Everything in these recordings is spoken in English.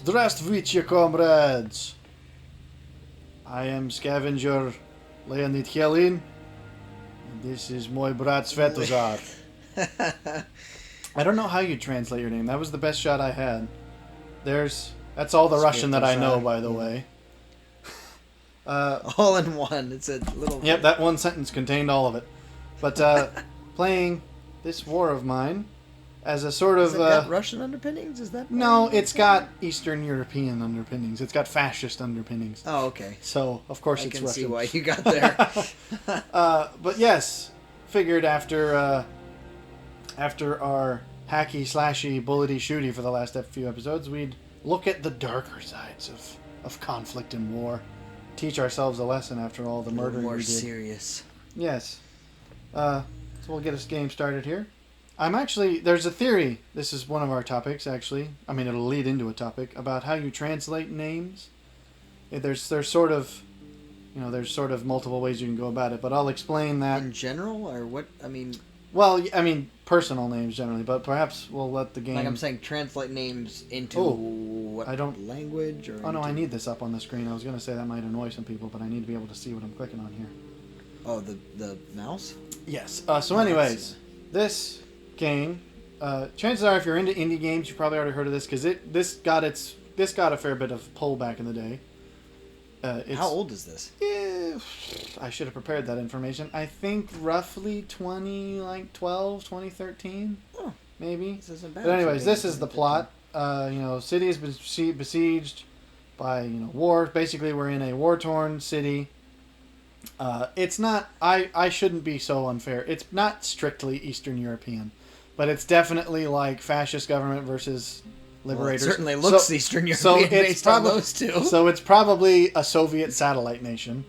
Здравствуйте, comrades! I am Scavenger Leonid Helin, and this is my brat Svetozar. I don't know how you translate your name. That was the best shot I had. That's all the Russian that I know, by the way. All in one. It's a little... Yep, that one sentence contained all of it. But playing this war of mine as a sort of... Has it got Russian underpinnings? Is that... No, it's got Eastern European underpinnings. It's got fascist underpinnings. Oh, okay. So, of course, it's Russian. I can see Russian. why you got there. But yes, figured after our hacky, slashy, bullety, shooty for the last few episodes, we'd look at the darker sides of conflict and war. Teach ourselves a lesson after all the murder more we did. serious. Yes. So we'll get this game started here. There's a theory, this is one of our topics actually, it'll lead into a topic, about how you translate names. There's sort of multiple ways you can go about it, but I'll explain that. In general, or what, Well, personal names generally, but perhaps we'll let the game... Like I'm saying, translate names into language? Or no, I need this up on the screen. I was going to say that might annoy some people, but I need to be able to see what I'm clicking on here. Oh, the mouse? Yes. So anyways, this game, chances are if you're into indie games, you probably already heard of this, because this got a fair bit of pull back in the day. How old is this? I should have prepared that information. I think roughly 2013, maybe. This isn't bad. But anyways, this is the plot. City is besieged by war. Basically, we're in a war-torn city. It's not. I shouldn't be so unfair. It's not strictly Eastern European, but it's definitely like fascist government versus liberators. Well, it certainly looks Eastern European based on those two. So it's probably a Soviet satellite nation,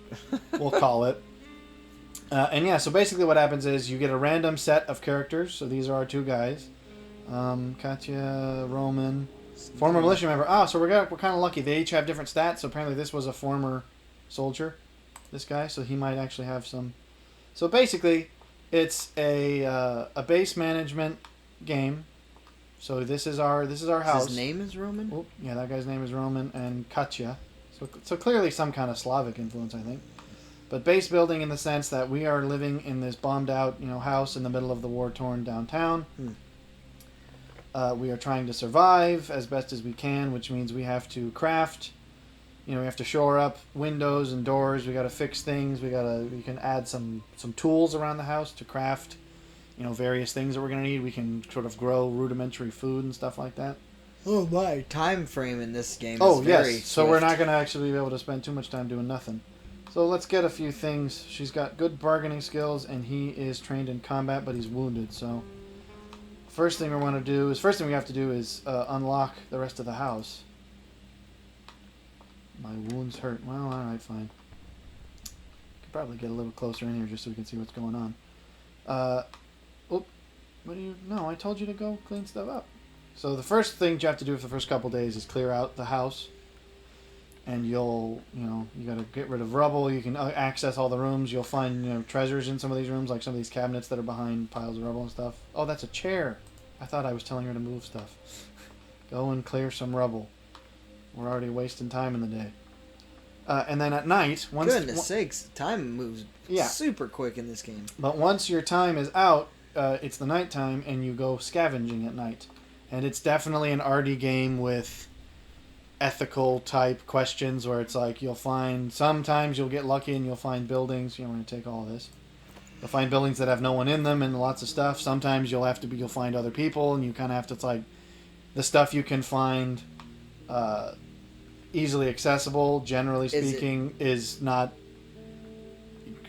we'll call it. So basically what happens is you get a random set of characters. So these are our two guys. Katya, Roman, former militia member. So we're kind of lucky. They each have different stats. So apparently this was a former soldier, this guy. So he might actually have some. So basically it's a base management game. So this is our house. His name is Roman? Oh, yeah, that guy's name is Roman, and Katya. So clearly some kind of Slavic influence, I think. But base building in the sense that we are living in this bombed out, house in the middle of the war-torn downtown. We are trying to survive as best as we can, which means we have to craft. We have to shore up windows and doors. We got to fix things. We can add some tools around the house to craft various things that we're going to need. We can sort of grow rudimentary food and stuff like that. Oh my. Time frame in this game is very yes. So we're not going to actually be able to spend too much time doing nothing. So let's get a few things. She's got good bargaining skills, and he is trained in combat, but he's wounded. So first thing we have to do is unlock the rest of the house. My wounds hurt. Well, alright, fine. Could probably get a little closer in here just so we can see what's going on. No, I told you to go clean stuff up. So the first thing you have to do for the first couple days is clear out the house. And you got to get rid of rubble. You can access all the rooms. You'll find, treasures in some of these rooms, like some of these cabinets that are behind piles of rubble and stuff. Oh, that's a chair. I thought I was telling her to move stuff. Go and clear some rubble. We're already wasting time in the day. And then at night... Goodness sakes, time moves super quick in this game. But once your time is out, it's the nighttime, and you go scavenging at night. And it's definitely an arty game with ethical type questions where it's like sometimes you'll get lucky and you'll find buildings. You don't want to take all of this. You'll find buildings that have no one in them and lots of stuff. Sometimes you'll find other people, and you kind of have to, it's like the stuff you can find easily accessible, generally speaking, is not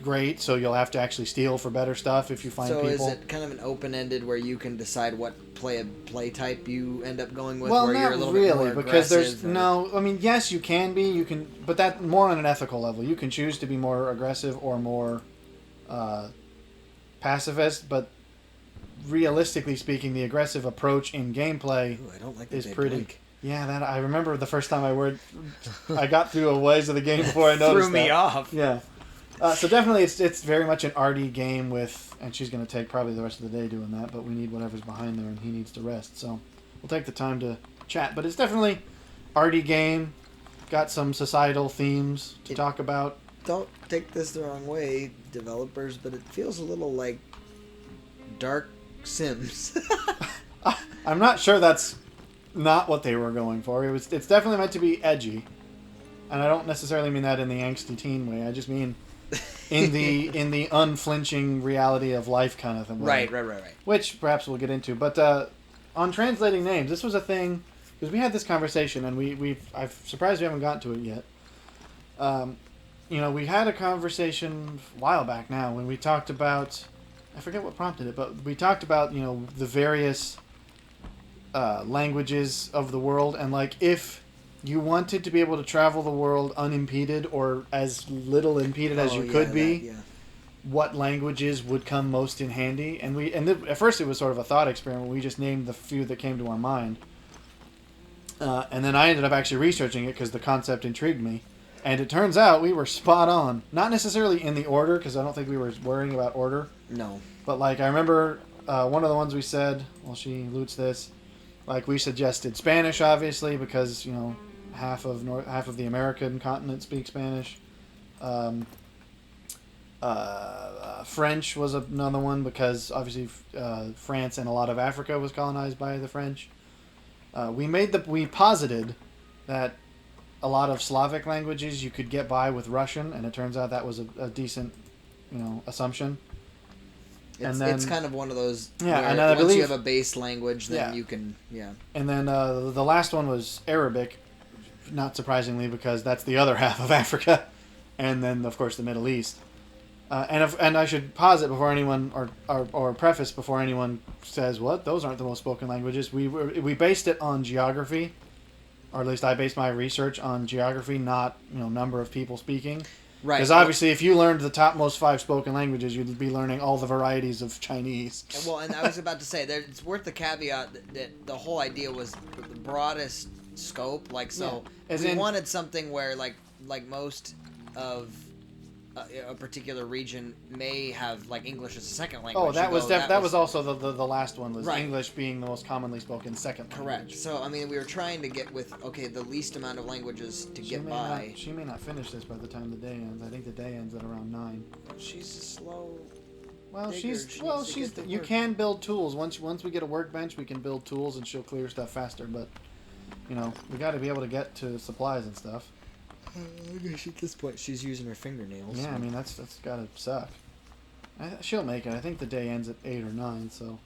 great, so you'll have to actually steal for better stuff if you find people. So is it kind of an open-ended where you can decide what play type you end up going with? Well, where not you're a little really, bit more because aggressive, yes, you can be, but that more on an ethical level. You can choose to be more aggressive or more pacifist, but realistically speaking, the aggressive approach in gameplay is pretty. Blink. Yeah, that I remember the first time I got through a ways of the game before I noticed threw me off. Yeah. So definitely it's very much an arty game and she's going to take probably the rest of the day doing that, but we need whatever's behind there, and he needs to rest. So we'll take the time to chat. But it's definitely arty game. Got some societal themes to talk about. Don't take this the wrong way, developers, but it feels a little like Dark Sims. I'm not sure that's not what they were going for. It's definitely meant to be edgy, and I don't necessarily mean that in the angsty teen way. I just mean in the unflinching reality of life kind of thing. Right. Which perhaps we'll get into. But on translating names, this was a thing because we had this conversation, and I'm surprised we haven't gotten to it yet. We had a conversation a while back now when we talked about, I forget what prompted it, but we talked about the various languages of the world, and like if you wanted to be able to travel the world unimpeded or as little impeded as you could be, what languages would come most in handy? And at first it was sort of a thought experiment. We just named the few that came to our mind, and then I ended up actually researching it because the concept intrigued me. And it turns out we were spot on. Not necessarily in the order, because I don't think we were worrying about order. No. But, like, I remember one of the ones we said, well, she loots this, like, we suggested Spanish, obviously, because, half of the American continent speaks Spanish. French was another one, because, obviously, France and a lot of Africa was colonized by the French. We posited that a lot of Slavic languages you could get by with Russian, and it turns out that was a decent, assumption. It's kind of one of those. Yeah, where and I once believe you have a base language, then you can. Yeah. And then the last one was Arabic, not surprisingly, because that's the other half of Africa, and then of course the Middle East. And I should pause it before anyone or preface before anyone says what those aren't the most spoken languages. We based it on geography. Or at least I based my research on geography, not number of people speaking. Right. Because obviously, if you learned the top most 5 spoken languages, you'd be learning all the varieties of Chinese. Well, and I was about to say, it's worth the caveat that the whole idea was the broadest scope. Like, so we wanted something where, like most of a particular region may have like English as a second language. Oh, that was also the last one was right. English being the most commonly spoken second language. Correct. So I mean, we were trying to get with the least amount of languages to get by. She may not finish this by the time the day ends. I think the day ends at around 9. She's a slow. Well, she's you can build tools once we get a workbench. We can build tools and she'll clear stuff faster. But we got to be able to get to supplies and stuff. I guess at this point she's using her fingernails. Yeah, I mean that's gotta suck. She'll make it. I think the day ends at 8 or 9, so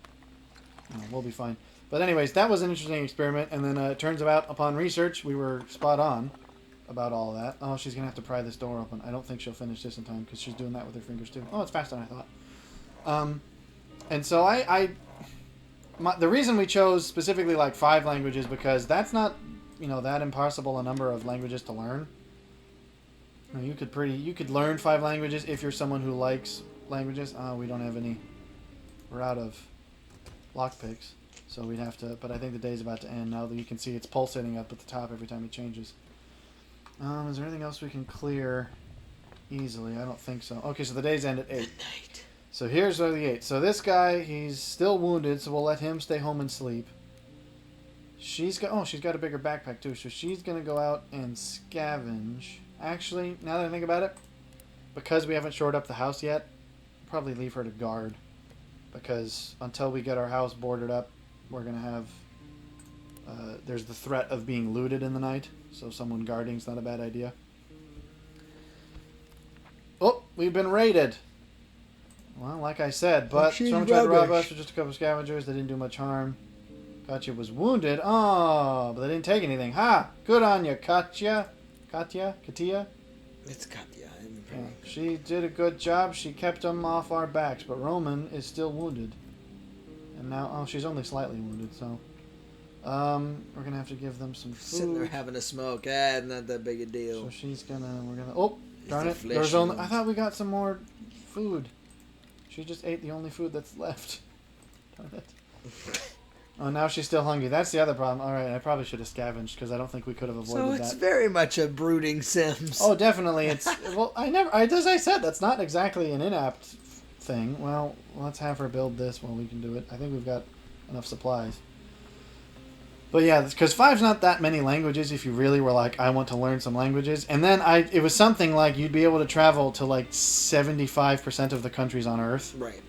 we'll be fine. But anyways, that was an interesting experiment, and then it turns out upon research we were spot on about all of that. Oh, she's gonna have to pry this door open. I don't think she'll finish this in time because she's doing that with her fingers too. Oh, it's faster than I thought. And so the reason we chose specifically like 5 languages because that's not that impossible a number of languages to learn. You could learn 5 languages if you're someone who likes languages. We don't have any. We're out of lockpicks, so we'd have to. But I think the day's about to end now that you can see it's pulsating up at the top every time it changes. Is there anything else we can clear easily? I don't think so. Okay, so the day's end at 8. So here's the 8. So this guy, he's still wounded, so we'll let him stay home and sleep. She's got a bigger backpack too, so she's gonna go out and scavenge. Actually, now that I think about it, because we haven't shored up the house yet, I'll probably leave her to guard. Because until we get our house boarded up, we're going to have... there's the threat of being looted in the night, so someone guarding's not a bad idea. Oh, we've been raided! Well, like I said, but someone tried to rob us with just a couple of scavengers. They didn't do much harm. Katya was wounded. Oh, but they didn't take anything. Ha! Good on you, Katya. Katia? It's Katya. Yeah, she did a good job. She kept them off our backs, but Roman is still wounded. And now, she's only slightly wounded, so... we're gonna have to give them some food. Sitting there having a smoke. Not that big a deal. So we're gonna... Oh, darn it. There's only... I thought we got some more food. She just ate the only food that's left. Darn it. Oh, now she's still hungry. That's the other problem. All right, I probably should have scavenged because I don't think we could have avoided that. So it's very much a brooding Sims. Oh, definitely. It's as I said, that's not exactly an inapt thing. Well, let's have her build this while we can do it. I think we've got enough supplies. But yeah, because five's not that many languages if you really were like, I want to learn some languages. And then it was something like you'd be able to travel to like 75% of the countries on Earth. Right.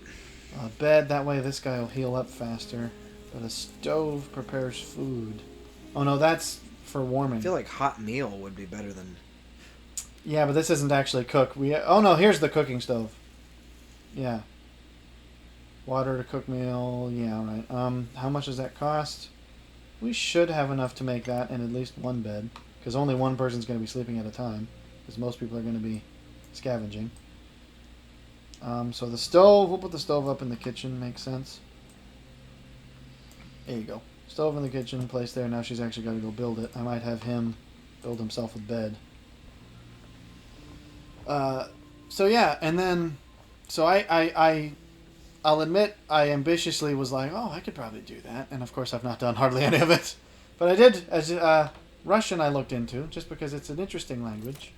A bed, that way this guy will heal up faster. But a stove prepares food. Oh no, that's for warming. I feel like hot meal would be better than... Yeah, but this isn't actually cook. Oh no, here's the cooking stove. Yeah. Water to cook meal. Yeah, right. How much does that cost? We should have enough to make that and at least one bed, because only one person's going to be sleeping at a time, because most people are going to be scavenging. So the stove, we'll put the stove up in the kitchen, makes sense. There you go. Stove in the kitchen, placed there. Now she's actually got to go build it. I might have him build himself a bed. So yeah, and then, so I'll admit I ambitiously was like, oh, I could probably do that. And of course I've not done hardly any of it. But I did, as Russian I looked into, just because it's an interesting language.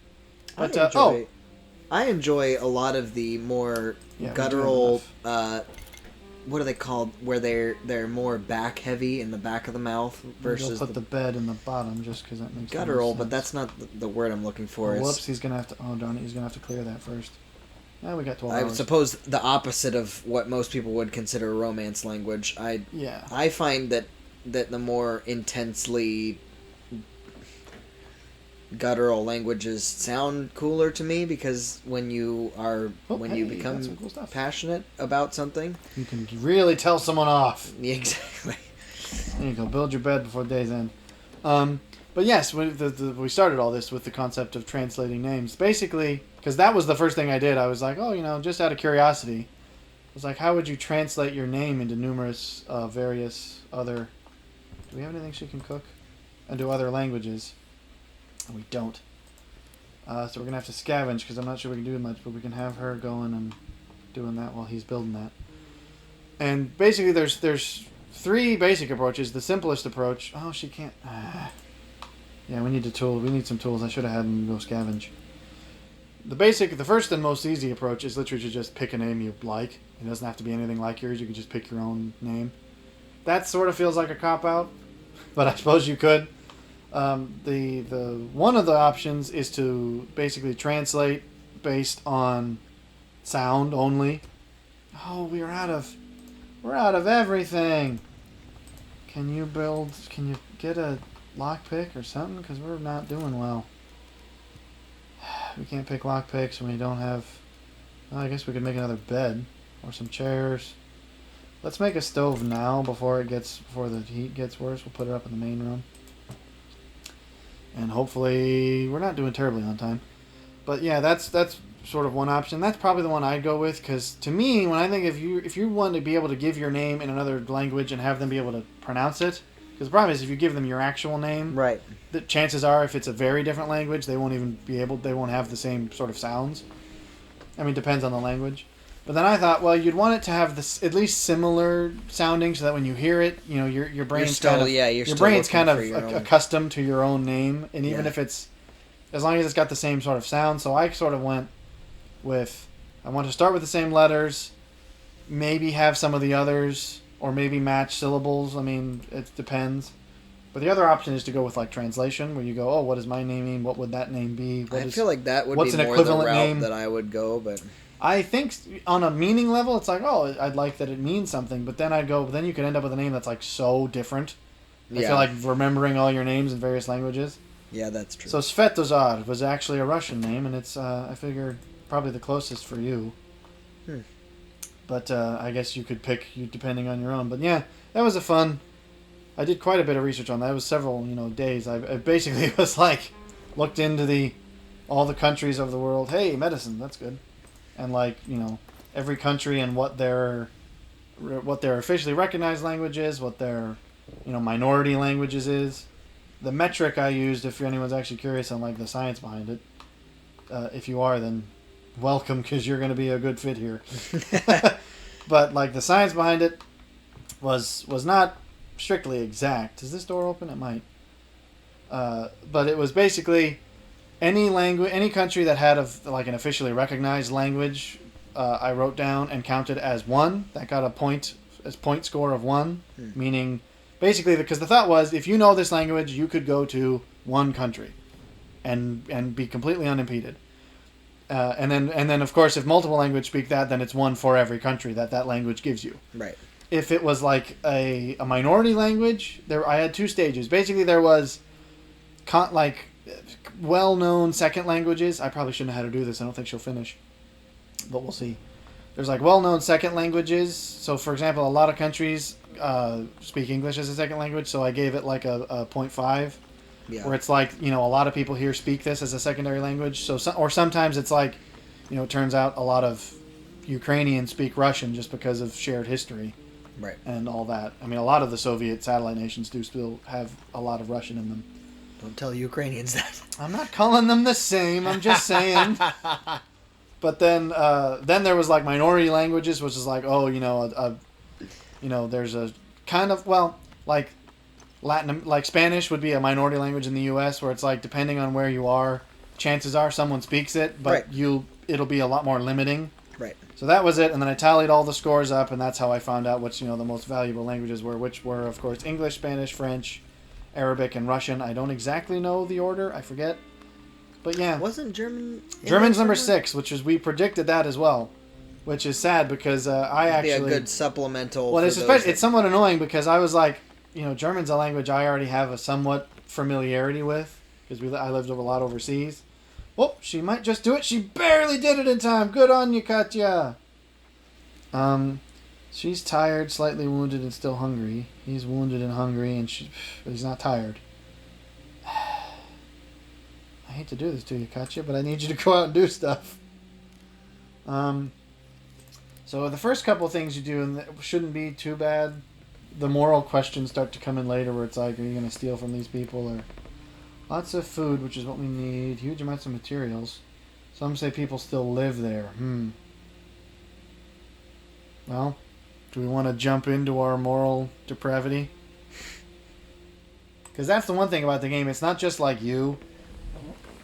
But, I enjoy a lot of the more guttural, what are they called? Where they're more back heavy in the back of the mouth versus... You'll put the bed in the bottom just because that makes guttural, but that's not the word I'm looking for. Oh, whoops, he's going to have to... Oh, darn it, he's going to have to clear that first. Now we got 12 hours. I suppose the opposite of what most people would consider a romance language. I find that the more intensely guttural languages sound cooler to me, because when you become cool passionate about something, you can really tell someone off. Yeah, exactly. There you go. Build your bed before day's end. But yes, we started all this with the concept of translating names. Basically, because that was the first thing I did. I was like, oh, just out of curiosity. I was like, how would you translate your name into numerous, various other... Do we have anything she can cook? Into other languages? And we don't. So we're going to have to scavenge, because I'm not sure we can do much, but we can have her going and doing that while he's building that. And basically, there's 3 basic approaches. The simplest approach... Oh, she can't... Yeah, we need a tool. We need some tools. I should have had him go scavenge. The first and most easy approach is literally to just pick a name you like. It doesn't have to be anything like yours. You can just pick your own name. That sort of feels like a cop-out, but I suppose you could. The one of the options is to basically translate based on sound only. Oh, we're out of everything. Can you get a lockpick or something? Because we're not doing well. We can't pick lockpicks and we don't have... Well, I guess we could make another bed or some chairs. Let's make a stove now before the heat gets worse. We'll put it up in the main room. And hopefully we're not doing terribly on time. But yeah, that's sort of one option. That's probably the one I'd go with, because to me, when I think if you want to be able to give your name in another language and have them be able to pronounce it, because the problem is if you give them your actual name, right, the chances are if it's a very different language, they won't have the same sort of sounds. I mean, it depends on the language. But then I thought, well, you'd want it to have this at least similar sounding, so that when you hear it, your brain's kind of accustomed to your own name, and even if it's, as long as it's got the same sort of sound. So I sort of went with, I want to start with the same letters, maybe have some of the others, or maybe match syllables. I mean, it depends. But the other option is to go with like translation, where you go, oh, what does my name mean? What would that name be? I feel like that would be more the route that I would go, but... I think on a meaning level, it's like, oh, I'd like that it means something, but then then you could end up with a name that's like so different. I feel like remembering all your names in various languages. Yeah, that's true. So Svetozar was actually a Russian name, and it's, I figured, probably the closest for you. But I guess you could pick, depending on your own. But yeah, that was I did quite a bit of research on that. It was several, days. I basically was like, looked into all the countries of the world. Hey, medicine, that's good. And like, every country and what their officially recognized language is, what their, minority languages is. The metric I used, if anyone's actually curious on like the science behind it, if you are, then welcome, because you're going to be a good fit here. But like the science behind it was not strictly exact. Is this door open? It might. But it was basically any country that had an officially recognized language, I wrote down and counted as 1. That got a point score of 1, meaning basically, because the thought was, if you know this language, you could go to one country, and be completely unimpeded. And then of course, if multiple languages speak that, then it's one for every country that language gives you. Right. If it was like a minority language, I had two stages. Basically, there was like well-known second languages. I probably shouldn't have had her do this. I don't think she'll finish, but we'll see. There's like well-known second languages. So, for example, a lot of countries speak English as a second language. So I gave it like a 0.5. Yeah. Where it's like, a lot of people here speak this as a secondary language. So, or sometimes it's like, it turns out a lot of Ukrainians speak Russian just because of shared history. Right. And all that. I mean, a lot of the Soviet satellite nations do still have a lot of Russian in them. Don't tell Ukrainians that. I'm not calling them the same. I'm just saying. But then there was like minority languages, which is like, there's a kind of, like like Spanish would be a minority language in the U.S. where it's like, depending on where you are, chances are someone speaks it, but right. It'll be a lot more limiting. Right. So that was it, and then I tallied all the scores up, and that's how I found out which the most valuable languages were, which were, of course, English, Spanish, French, Arabic, and Russian. I don't exactly know the order. I forget. But yeah. Wasn't German... German's number 6, which is, we predicted that as well, which is sad because I actually... It'd be a good supplemental. Well, it's somewhat annoying because I was like, German's a language I already have a somewhat familiarity with because I lived a lot overseas. Oh, she might just do it. She barely did it in time. Good on you, Katya. She's tired, slightly wounded, and still hungry. He's wounded and hungry, and he's not tired. I hate to do this to you, Katya, but I need you to go out and do stuff. So the first couple of things you do, and it shouldn't be too bad. The moral questions start to come in later, where it's like, are you going to steal from these people, or... Lots of food, which is what we need. Huge amounts of materials. Some say people still live there. Well, do we want to jump into our moral depravity? Because that's the one thing about the game. It's not just like you.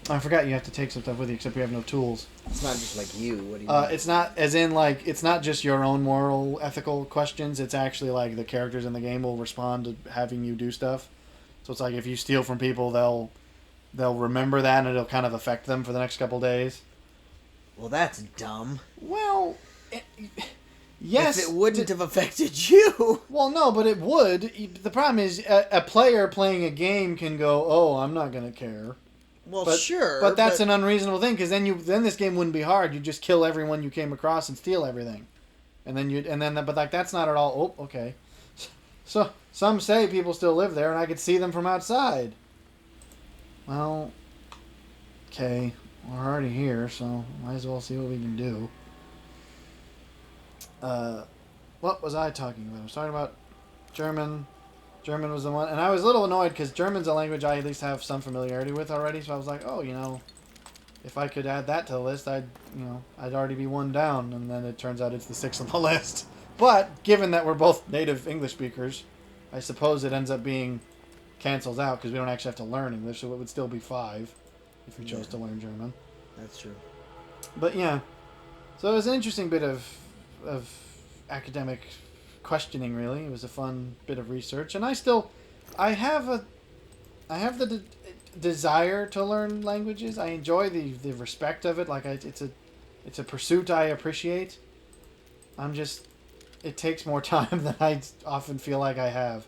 I forgot you have to take some stuff with you, except we have no tools. It's not just like you. What do you mean? It's not, as in, like, it's not just your own moral, ethical questions. It's actually, like, the characters in the game will respond to having you do stuff. So it's like if you steal from people, they'll remember that and it'll kind of affect them for the next couple days. Well, that's dumb. Well, yes. If it wouldn't have affected you. Well, no, but it would. The problem is a player playing a game can go, "Oh, I'm not going to care." Well, sure. But that's an unreasonable thing because then this game wouldn't be hard. You just kill everyone you came across and steal everything, but like that's not at all. Oh, okay. So some say people still live there, and I could see them from outside. Well, okay, we're already here, so might as well see what we can do. What was I talking about? I was talking about German. German was the one, and I was a little annoyed because German's a language I at least have some familiarity with already. So I was like, oh, if I could add that to the list, I'd already be one down. And then it turns out it's the 6th on the list. But given that we're both native English speakers, I suppose it ends up being cancels out because we don't actually have to learn English, so it would still be 5 if we chose to learn German. That's true. But yeah, so it was an interesting bit of academic questioning. Really, it was a fun bit of research, and I have the desire to learn languages. I enjoy the respect of it. Like it's a pursuit I appreciate. It takes more time than I often feel like I have.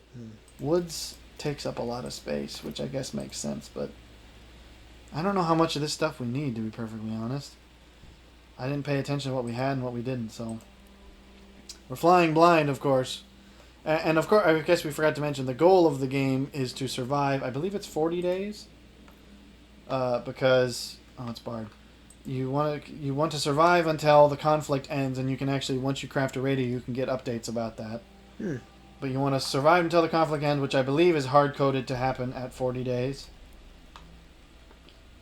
Woods takes up a lot of space, which I guess makes sense, but I don't know how much of this stuff we need, to be perfectly honest. I didn't pay attention to what we had and what we didn't, so we're flying blind, of course. And of course, I guess we forgot to mention the goal of the game is to survive. I believe it's 40 days. Because it's barred. You want to survive until the conflict ends, and you can actually, once you craft a radio, you can get updates about that. But you want to survive until the conflict ends, which I believe is hard-coded to happen at 40 days.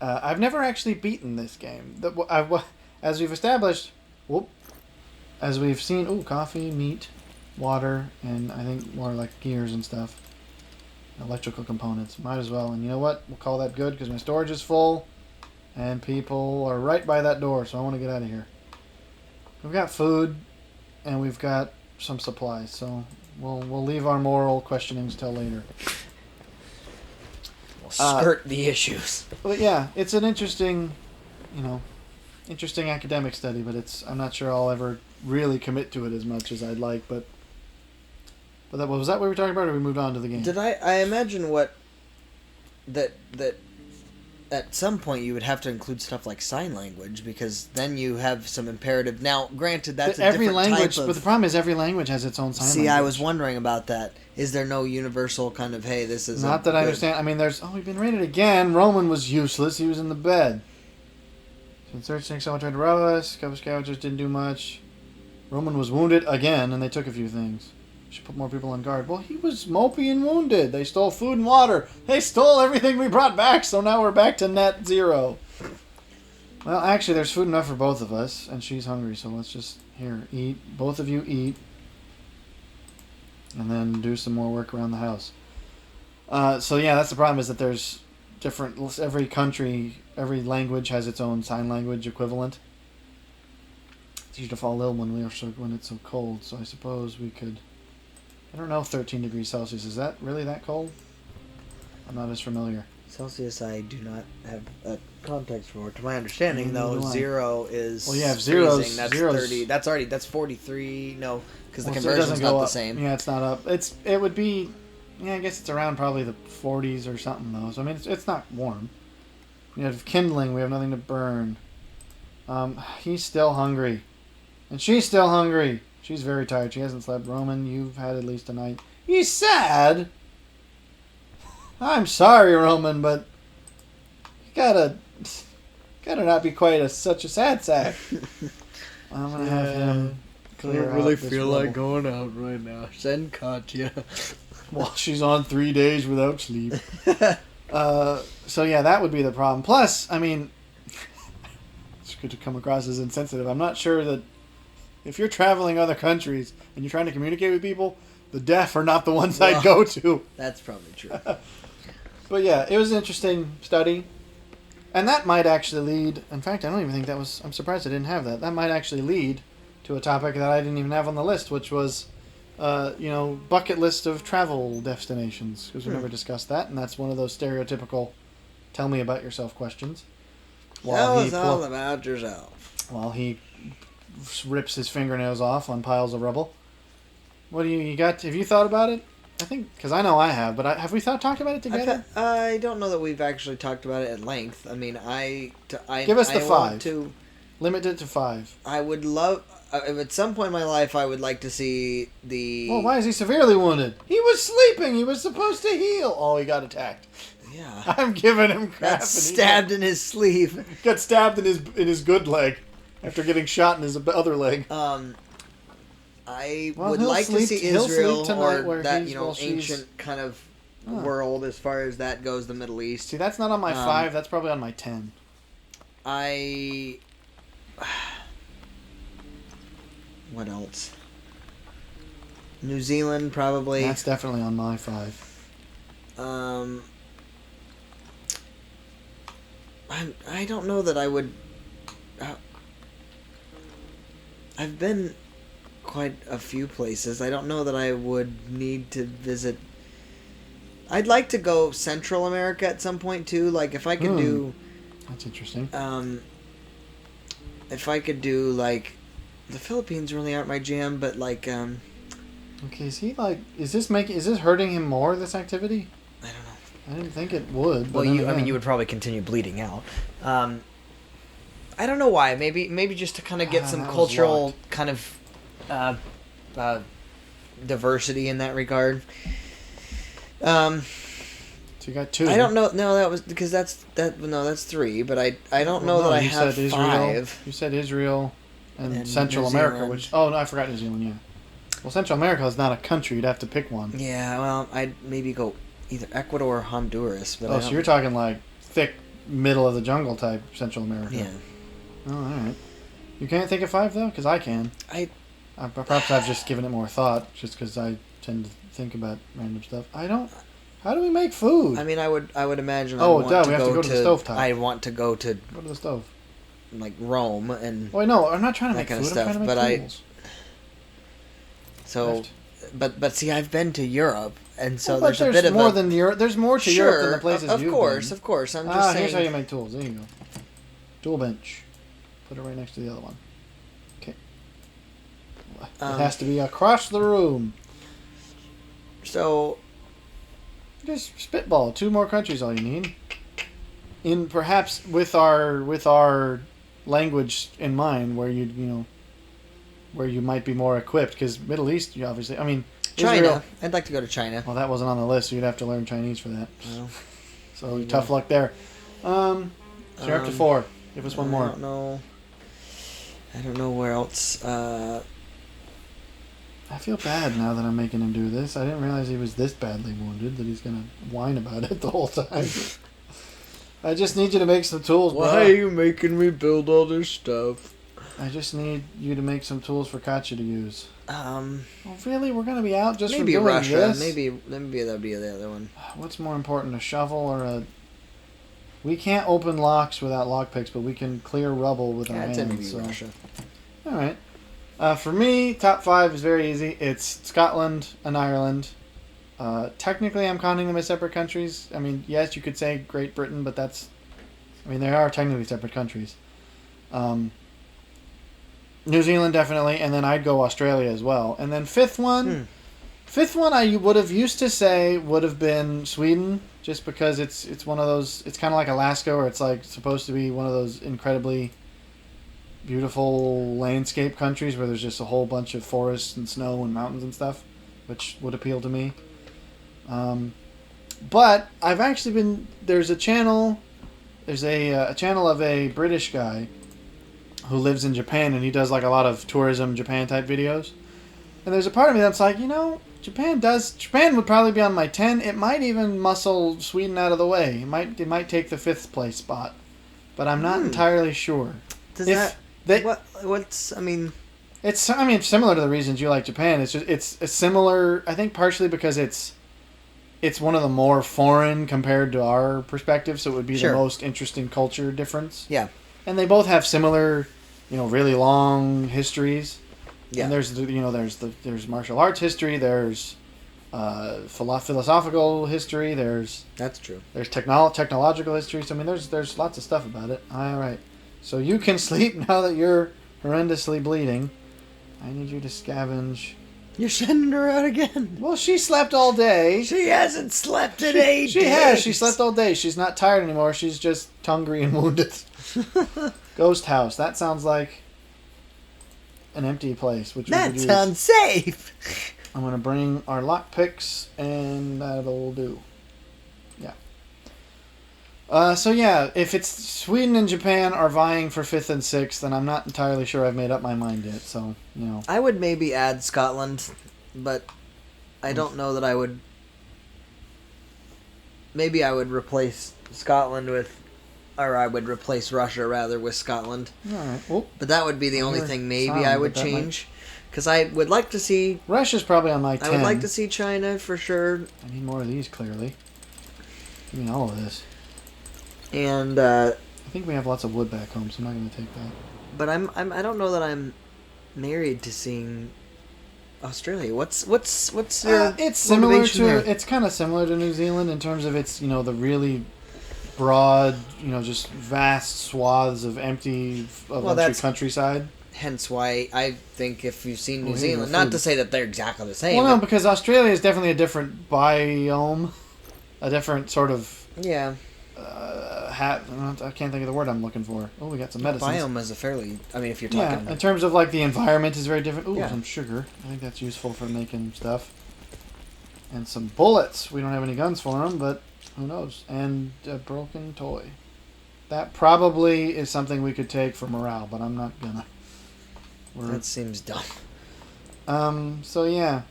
I've never actually beaten this game. As we've established, as we've seen, coffee, meat, water, and I think more like gears and stuff. Electrical components. Might as well. And you know what? We'll call that good because my storage is full, and people are right by that door, so I want to get out of here. We've got food, and we've got some supplies, so we'll leave our moral questionings till later. We'll skirt the issues. But yeah, it's an interesting, interesting academic study, but I'm not sure I'll ever really commit to it as much as I'd like. But was that what we were talking about, or we moved on to the game? Did I imagine that at some point you would have to include stuff like sign language, because then you have some imperative. Now, granted, that's every different language, type of, but the problem is every language has its own sign language. See, I was wondering about that. Is there no universal kind of, hey, this is not that I understand? I mean, we've been raided again. Roman was useless. He was in the bed. So in searching, someone tried to rob us. A couple scavengers didn't do much. Roman was wounded again, and they took a few things. Should put more people on guard. Well, he was mopey and wounded. They stole food and water. They stole everything we brought back, so now we're back to net zero. Well, actually, there's food enough for both of us, and she's hungry, so let's just, eat. Both of you eat. And then do some more work around the house. So yeah, that's the problem, is that there's every country, every language has its own sign language equivalent. It's easy to fall ill when it's so cold, so I suppose we could... I don't know, 13 degrees Celsius. Is that really that cold? I'm not as familiar. Celsius, I do not have a context for. To my understanding, though, 0 is if zero's freezing. That's 30. That's 43. No, because the conversion's not the same. Yeah, it's not up. It would be. Yeah, I guess it's around probably the 40s or something though. So I mean, it's not warm. We have kindling. We have nothing to burn. He's still hungry, and she's still hungry. She's very tired. She hasn't slept. Roman, you've had at least a night. He's sad. I'm sorry, Roman, but you gotta not be quite such a sad sack. I'm gonna have him clear out. I don't really feel like going out right now. Send Katya. While she's on 3 days without sleep. So yeah, that would be the problem. Plus, I mean, it's good to come across as insensitive. I'm not sure that if you're traveling other countries and you're trying to communicate with people, the deaf are not the ones I'd go to. That's probably true. But yeah, it was an interesting study. And that might actually lead... In fact, I don't even think that was... I'm surprised I didn't have that. That might actually lead to a topic that I didn't even have on the list, which was, bucket list of travel destinations. Because we never discussed that, and that's one of those stereotypical tell me about yourself questions. Tell us all about yourself. While he rips his fingernails off on piles of rubble. What do you got? Have you thought about it? I think, because I know I have, but have we talked about it together? I don't know that we've actually talked about it at length. I mean, I give us the 5. To limit it to 5. I would love, at some point in my life, I would like to see the... Well, why is he severely wounded? He was sleeping. He was supposed to heal. Oh, he got attacked. Yeah. I'm giving him crap. Got stabbed in his sleeve. Got stabbed in his good leg after getting shot in his other leg. I would like to see Israel or that ancient kind of world as far as that goes, the Middle East. See, that's not on my 5. That's probably on my 10. What else? New Zealand, probably. That's definitely on my 5. I don't know that I would... I've been quite a few places. I don't know that I would need to visit... I'd like to go Central America at some point, too. Like, if I could do... That's interesting. If I could do, like... The Philippines really aren't my jam, but, like, Okay, is he, like... Is this hurting him more, this activity? I don't know. I didn't think it would. Well, you would probably continue bleeding out. I don't know why. Maybe just to kind of get some cultural kind of diversity in that regard. So you got 2. I don't know. No, that was because that's 3. But I don't know that I have 5. You said Israel and Central America, which I forgot New Zealand. Yeah. Well, Central America is not a country. You'd have to pick one. Yeah. Well, I'd maybe go either Ecuador or Honduras. But so you're talking like thick middle of the jungle type Central America. Yeah. Oh, all right. You can't think of 5 though, because I can. Perhaps I've just given it more thought, just because I tend to think about random stuff. I don't. How do we make food? I mean, I would imagine. We have to go to the stovetop. I want to go to the stove. Like Rome and. Well, no, I'm not trying to make kind food. of stuff, I'm trying to make tools. So, but see, I've been to Europe, and so there's a bit of more than Europe. There's more to Europe than the places you've been. Of course. I'm just saying. Here's how you make tools. There you go. Tool bench. Put it right next to the other one. Okay. It has to be across the room. So. Just spitball. 2 more countries, all you need. In perhaps with our language in mind, where where you might be more equipped, because Middle East, you obviously. I mean, China. Israel, I'd like to go to China. Well, that wasn't on the list, so you'd have to learn Chinese for that. Well, so tough luck there. So you're up to 4. Give us one more. I don't know where else. I feel bad now that I'm making him do this. I didn't realize he was this badly wounded that he's gonna whine about it the whole time. I just need you to make some tools, bro. Why are you making me build all this stuff? I just need you to make some tools for Katya to use. Well, really? We're gonna be out just maybe from doing Russia. this? Maybe that'd be the other one. What's more important, a shovel or a? We can't open locks without lockpicks, but we can clear rubble with our hands. Maybe so. Russia. All right. For me, top 5 is very easy. It's Scotland and Ireland. Technically, I'm counting them as separate countries. I mean, yes, you could say Great Britain, but that's... I mean, they are technically separate countries. New Zealand, definitely, and then I'd go Australia as well. And then fifth one I would have used to say would have been Sweden, just because it's one of those... It's kind of like Alaska, where it's like supposed to be one of those incredibly... beautiful landscape countries where there's just a whole bunch of forests and snow and mountains and stuff, which would appeal to me. But I've actually been... There's a channel of a British guy who lives in Japan, and he does like a lot of tourism Japan type videos. And there's a part of me that's like, Japan would probably be on my 10. It might even muscle Sweden out of the way. It might take the 5th place spot, but I'm not entirely sure. It's similar to the reasons you like Japan. It's similar. I think partially because it's one of the more foreign compared to our perspective, so it would be the most interesting culture difference. Yeah, and they both have similar, really long histories. Yeah, and there's martial arts history. There's philosophical history. That's true. There's technological history. So I mean, there's lots of stuff about it. All right. So you can sleep now that you're horrendously bleeding. I need you to scavenge. You're sending her out again. Well, she slept all day. She hasn't slept in 8 days. She has. She slept all day. She's not tired anymore. She's just hungry and wounded. Ghost house. That sounds like an empty place. That sounds safe. I'm going to bring our lockpicks, and that'll do. So yeah, if it's Sweden and Japan are vying for 5th and 6th, then I'm not entirely sure I've made up my mind yet. So I would maybe add Scotland, but I don't know that I would. Maybe I would replace Scotland I would replace Russia rather with Scotland. All right. Well, but that would be the only thing maybe I would change, because I would like to see. Russia's probably on my 10. I would like to see China for sure. I need more of these, clearly. Give me all of this. And I think we have lots of wood back home, so I'm not going to take that. But I don't know that I'm married to seeing Australia. What's your it's similar to there? It's kind of similar to New Zealand in terms of its the really broad just vast swaths of empty countryside. Hence why I think if you've seen New Zealand, not to say that they're exactly the same. Well, no, because Australia is definitely a different biome, a different sort of I can't think of the word I'm looking for. Oh, we got some medicines. Biome is a fairly... I mean, if you're talking... Yeah, in terms of, the environment is very different. Ooh, yeah. Some sugar. I think that's useful for making stuff. And some bullets. We don't have any guns for them, but who knows. And a broken toy. That probably is something we could take for morale, but I'm not gonna. That seems dumb. So, yeah.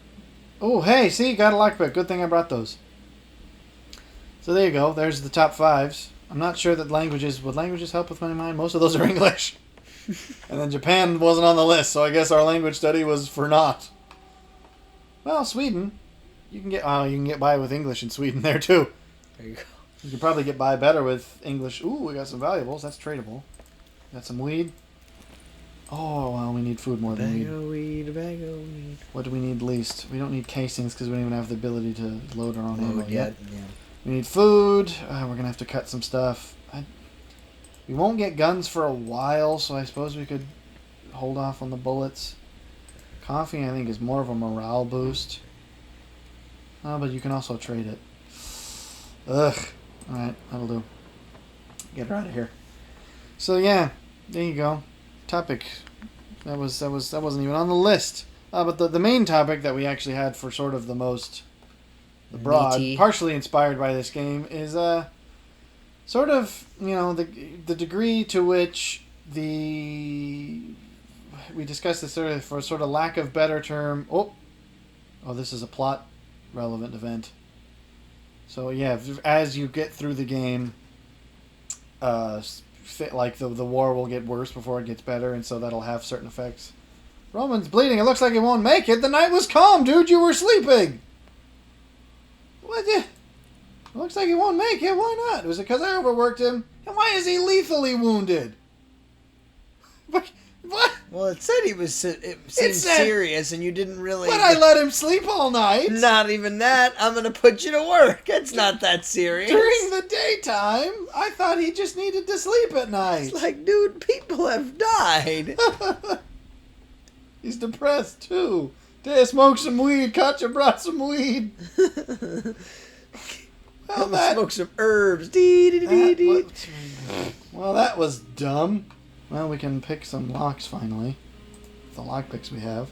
Oh, hey, see? Got a lockpick. Good thing I brought those. So there you go. There's the top 5s. I'm not sure that would languages help with my mind? Most of those are English. And then Japan wasn't on the list, so I guess our language study was for naught. Well, Sweden, you can get by with English in Sweden there too. There you go. You can probably get by better with English. Ooh, we got some valuables. That's tradable. Got some weed. Oh, well, we need food more than weed. Bag of weed. What do we need least? We don't need casings because we don't even have the ability to load our own ammo yet. Yeah. We need food. We're going to have to cut some stuff. We won't get guns for a while, so I suppose we could hold off on the bullets. Coffee, I think, is more of a morale boost. Oh, but you can also trade it. Ugh. Alright, that'll do. Get her out of here. So, yeah. There you go. Topic. That wasn't even on the list. But the main topic that we actually had for sort of the broad, meaty, partially inspired by this game, is sort of, the degree to which we discussed this sort of for sort of lack of better term. Oh, this is a plot relevant event. So yeah, as you get through the game, like the war will get worse before it gets better, and so that'll have certain effects. Roman's bleeding. It looks like he won't make it. The night was calm, dude. You were sleeping. What? It looks like he won't make it. Why not? Was it because I overworked him? And why is he lethally wounded? What? Well, it said it seemed serious, and you didn't really... But I let him sleep all night. Not even that. I'm going to put you to work. It's not that serious. During the daytime, I thought he just needed to sleep at night. It's like, dude, people have died. He's depressed, too. Smoke some weed. Katya brought some weed. Well, smoke some herbs. Well, that was dumb. Well, we can pick some locks finally. The lock picks we have.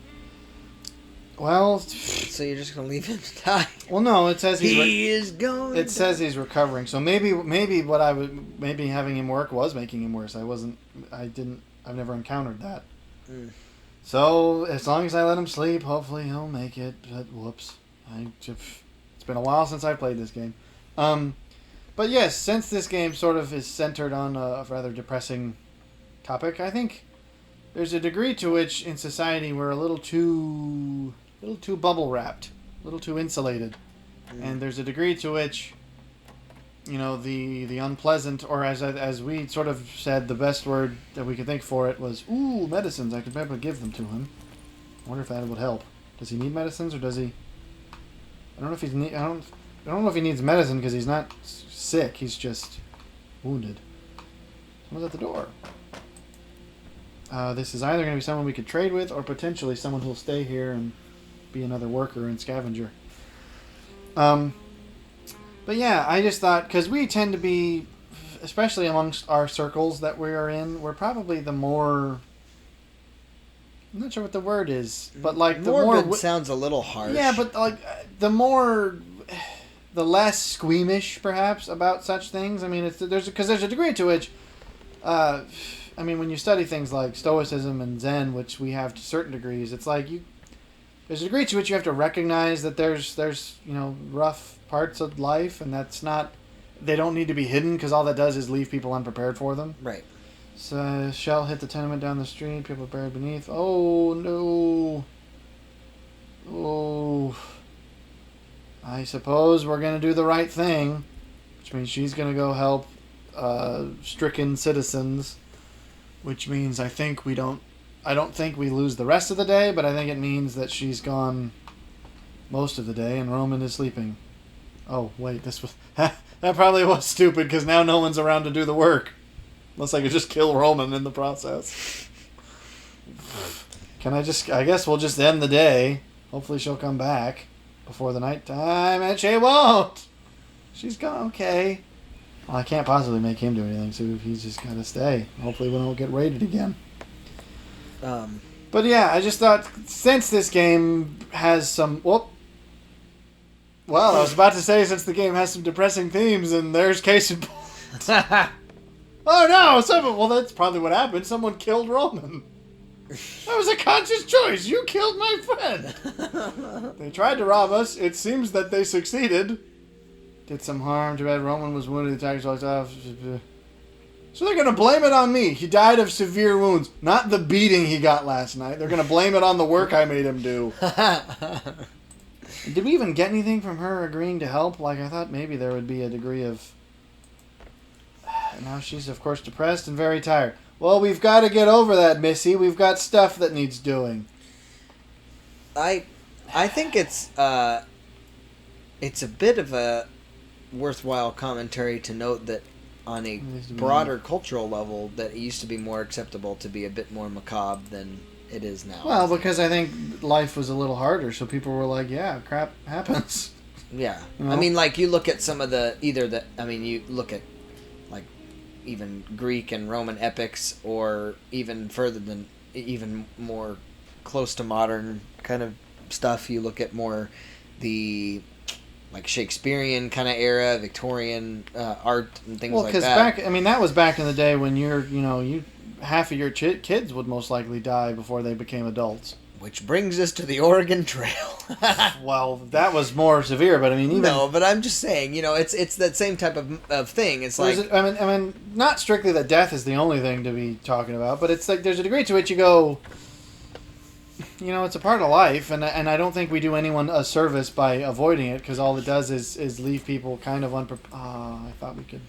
Well, so you're just gonna leave him to die? Well, no. It says he is going. It says he's recovering. So maybe having him work was making him worse. I've never encountered that. Mm. So as long as I let him sleep, hopefully he'll make it. But whoops, it's been a while since I played this game. But yes, since this game sort of is centered on a rather depressing topic, I think there's a degree to which in society we're a little too bubble wrapped, a little too insulated, and there's a degree to which, the unpleasant, or as we sort of said, the best word that we could think for it was medicines. I could probably give them to him. I wonder if that would help. Does he need medicines, or does he? I don't know if he needs medicine because he's not sick. He's just wounded. Someone's at the door. This is either going to be someone we could trade with, or potentially someone who'll stay here and be another worker and scavenger. But yeah, I just thought, because we tend to be, especially amongst our circles that we are in, we're probably the more... I'm not sure what the word is, but like the morbid more... sounds a little harsh. Yeah, but like the less squeamish, perhaps, about such things. I mean, there's a degree to which... when you study things like Stoicism and Zen, which we have to certain degrees, it's like there's a degree to which you have to recognize that there's rough parts of life, and they don't need to be hidden because all that does is leave people unprepared for them. Right. So, shell hit the tenement down the street, people buried beneath. Oh, no. Oh. I suppose we're going to do the right thing, which means she's going to go help stricken citizens. Which means I don't think we lose the rest of the day, but I think it means that she's gone most of the day and Roman is sleeping. Oh, wait, that probably was stupid because now no one's around to do the work. Unless I could just kill Roman in the process. I guess we'll just end the day. Hopefully she'll come back before the night time, and she won't. She's gone, okay. Well, I can't possibly make him do anything, so he's just got to stay. Hopefully we don't get raided again. But yeah, I just thought, since this game has some... Well, I was about to say, since the game has some depressing themes, and there's case in point. Oh no! Well, that's probably what happened. Someone killed Roman. That was a conscious choice. You killed my friend. They tried to rob us. It seems that they succeeded. Did some harm. Too bad Roman was wounded. The attackers walked off. So they're going to blame it on me. He died of severe wounds. Not the beating he got last night. They're going to blame it on the work I made him do. Did we even get anything from her agreeing to help? Like, I thought maybe there would be a degree of... Now she's, of course, depressed and very tired. Well, we've got to get over that, Missy. We've got stuff that needs doing. I think it's a bit of a worthwhile commentary to note that on a broader cultural level that it used to be more acceptable to be a bit more macabre than it is now. Well, because I think life was a little harder, so people were like, yeah, crap happens. Yeah. You know? I mean, like, you look at some of you look at, like, even Greek and Roman epics, or even further than, even more close to modern kind of stuff. You look at more the, like, Shakespearean kind of era, Victorian art and things like that. Well, because that was back in the day when half of your kids would most likely die before they became adults. Which brings us to the Oregon Trail. Well, that was more severe, but I mean, even... No, but I'm just saying, it's that same type of thing. It's like... I mean, not strictly that death is the only thing to be talking about, but it's like there's a degree to which you go... it's a part of life, and I don't think we do anyone a service by avoiding it, because all it does is leave people kind of unprepared. I thought we could...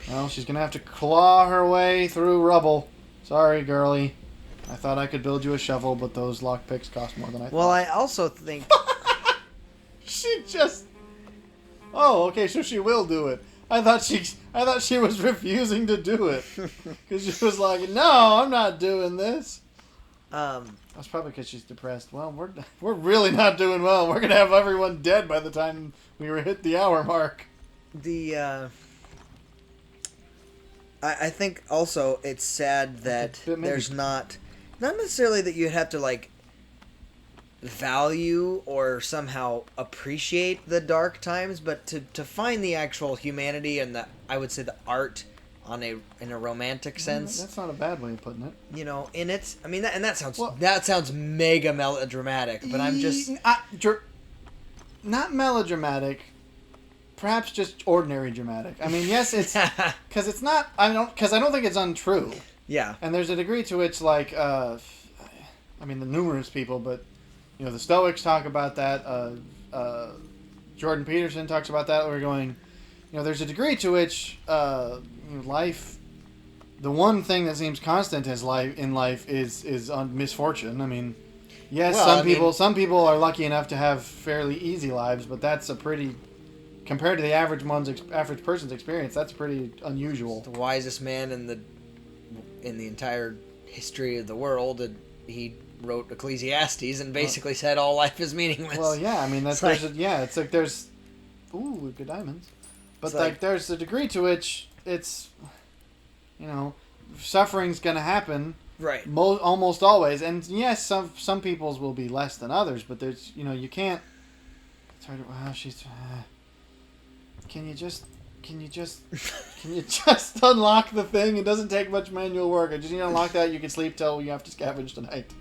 Well, she's going to have to claw her way through rubble. Sorry, girlie. I thought I could build you a shovel, but those lockpicks cost more than I thought. Well, I also think... She just... Oh, okay, so she will do it. I thought she was refusing to do it. Because she was like, no, I'm not doing this. That's probably because she's depressed. Well, we're really not doing well. We're going to have everyone dead by the time we hit the hour mark. I think also it's sad that there's not necessarily that you have to, like, value or somehow appreciate the dark times, but to find the actual humanity and I would say the art in a romantic sense. That's not a bad way of putting it. In its, I mean, that sounds mega melodramatic, but I'm just not melodramatic. Perhaps just ordinary dramatic. I mean, yes, it's because it's not. I don't think it's untrue. Yeah. And there's a degree to which, like, the numerous people, but the Stoics talk about that. Jordan Peterson talks about that. We're going, there's a degree to which life. The one thing that seems constant in life is misfortune. I mean, yes, some people are lucky enough to have fairly easy lives, but that's a pretty. Compared to the average person's experience, that's pretty unusual. The wisest man in the entire history of the world, he wrote Ecclesiastes and basically said all life is meaningless. Well, yeah, I mean it's like there's, ooh, good diamonds, but like there's a degree to which it's, suffering's gonna happen, right? Almost always, and yes, some people's will be less than others, but there's you can't. It's hard. Wow, she's. Can you just unlock the thing? It doesn't take much manual work. I just need to unlock that. You can sleep till you have to scavenge tonight.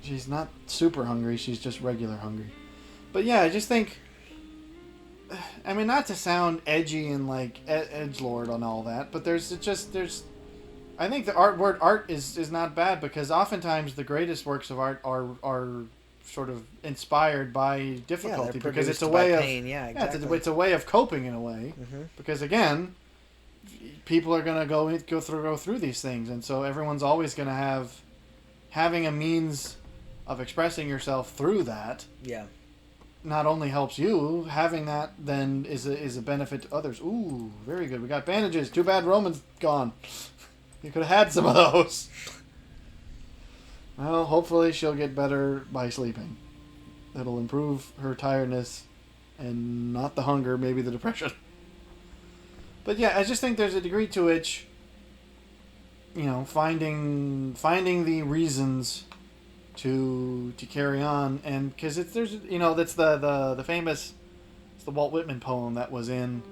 She's not super hungry. She's just regular hungry. But yeah, I just think... I mean, not to sound edgy and like edgelord on all that, but there's... I think the word art is not bad, because oftentimes the greatest works of art are sort of inspired by difficulty, because it's a way of pain. Yeah, exactly. It's a way of coping in a way, because again, people are gonna go through these things, and so everyone's always gonna having a means of expressing yourself through that. Yeah. Not only helps you, having that then is a benefit to others. Ooh, very good. We got bandages. Too bad Roman's gone. You could have had some of those. Well, hopefully she'll get better by sleeping. That'll improve her tiredness and not the hunger, maybe the depression. But yeah, I just think there's a degree to which, finding the reasons to carry on, and because that's the famous, it's the Walt Whitman poem that was in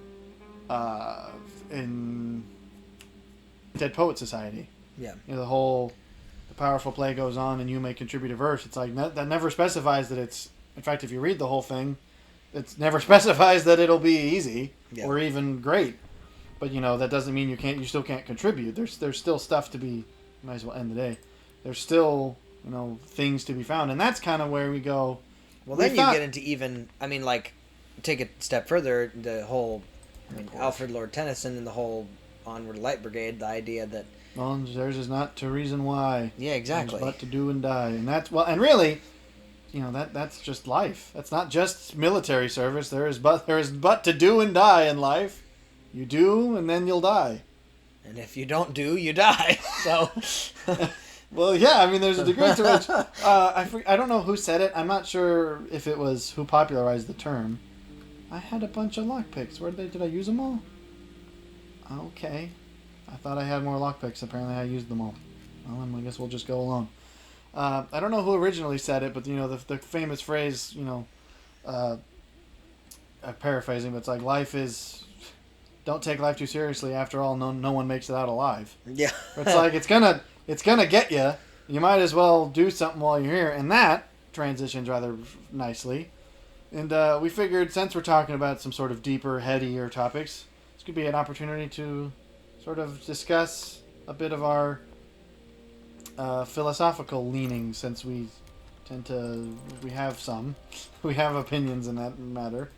Dead Poet Society. Yeah. The powerful play goes on and you may contribute a verse. It's like that never specifies that it's. In fact, if you read the whole thing, it never specifies that it'll be easy or even great. But that doesn't mean you still can't contribute. There's still stuff to be. Might as well end the day. There's still things to be found, and that's kind of where we go. Well, then you get into even. I mean, like, take it a step further. The whole, Alfred Lord Tennyson and the whole Onward Light Brigade, the idea that well, theirs is not to reason why. Yeah, exactly. But to do and die, and that's and really, that's just life. That's not just military service. There is but to do and die in life. You do, and then you'll die. And if you don't do, you die. So. Well, yeah. I mean, there's a degree to which I don't know who said it. I'm not sure if it was who popularized the term. I had a bunch of lockpicks. Did I use them all? Okay. I thought I had more lockpicks. Apparently, I used them all. Well, I guess we'll just go along. I don't know who originally said it, but the famous phrase, I'm paraphrasing, but it's like life is. Don't take life too seriously. After all, no one makes it out alive. Yeah. It's like it's gonna get you. You might as well do something while you're here, and that transitions rather nicely. And we figured, since we're talking about some sort of deeper, headier topics, this could be an opportunity to sort of discuss a bit of our philosophical leanings, since we have opinions in that matter.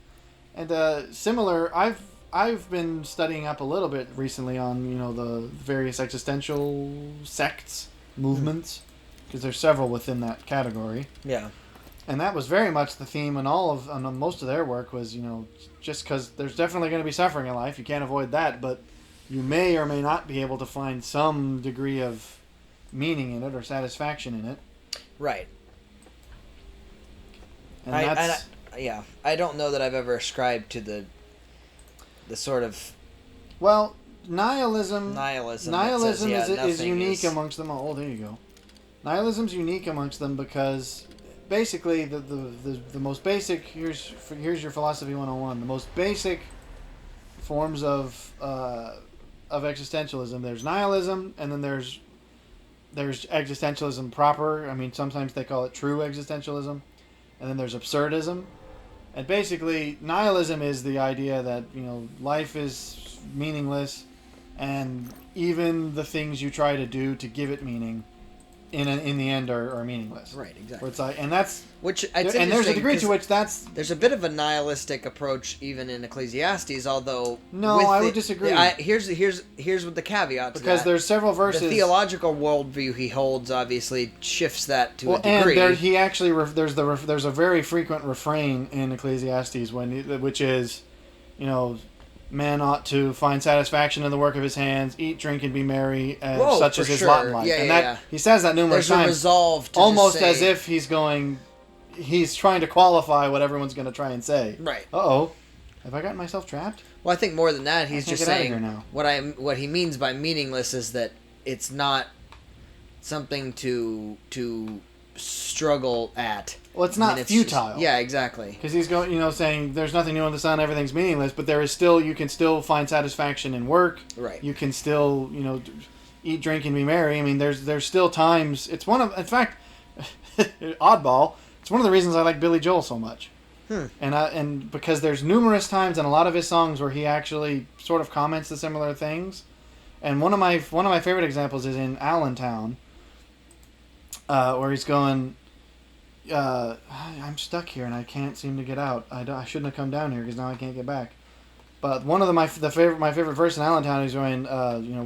And similar, I've been studying up a little bit recently on the various existential sects, movements, because there's several within that category. Yeah. And that was very much the theme in most of their work was, just because there's definitely going to be suffering in life, you can't avoid that, but you may or may not be able to find some degree of meaning in it or satisfaction in it. Right. And I don't know that I've ever ascribed to the sort of... Well, nihilism is unique amongst them all. Oh, there you go. Nihilism's unique amongst them because... Basically, the most basic, here's your philosophy 101. The most basic forms of existentialism. There's nihilism, and then there's existentialism proper. I mean, sometimes they call it true existentialism, and then there's absurdism. And basically, nihilism is the idea that life is meaningless, and even the things you try to do to give it meaning, in the end are meaningless. Right, exactly. Where it's like, and that's and there's a degree to which there's a bit of a nihilistic approach even in Ecclesiastes, although I would disagree. Here's what the caveat to because that. there's several verses. The theological worldview he holds obviously shifts that to a degree. And he actually there's a very frequent refrain in Ecclesiastes which is, man ought to find satisfaction in the work of his hands, eat, drink, and be merry, such as his lot in life. He says that numerous times. There's a resolve to almost as if he's trying to qualify what everyone's going to try and say. Right. Uh-oh. Have I gotten myself trapped? Well, I think more than that, he's just saying now. what he means by meaningless is that it's not something to struggle at. Well, it's not futile. Yeah, exactly. Because he's going, saying there's nothing new under the sun, everything's meaningless, but you can still find satisfaction in work. Right. You can still, eat, drink, and be merry. I mean, there's still times. It's in fact, oddball. It's one of the reasons I like Billy Joel so much. And because there's numerous times in a lot of his songs where he actually sort of comments to similar things. And one of my favorite examples is in Allentown, where he's going. I'm stuck here and I can't seem to get out. I shouldn't have come down here because now I can't get back. But one of my favorite verse in Allentown is going,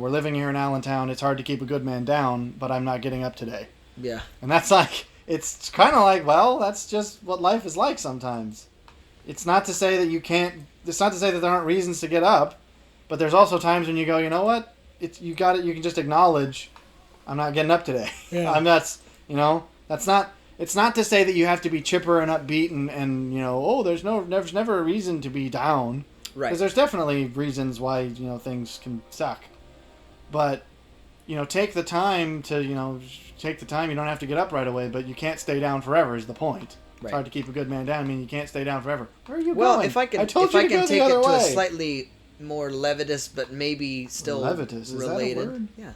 we're living here in Allentown. It's hard to keep a good man down, but I'm not getting up today. Yeah. And that's like, it's kind of like, well, that's just what life is like sometimes. It's not to say that it's not to say that there aren't reasons to get up, but there's also times when you go, you know what? You can just acknowledge, I'm not getting up today. Yeah. That's not. It's not to say that you have to be chipper and upbeat and there's never a reason to be down. Right. Because there's definitely reasons why, things can suck. But, take the time to, take the time. You don't have to get up right away, but you can't stay down forever is the point. Right. It's hard to keep a good man down. I mean, you can't stay down forever. Where are you going? Well, if I can take it to a slightly more levitous, but maybe still levitous. related. Is that a word? Yeah.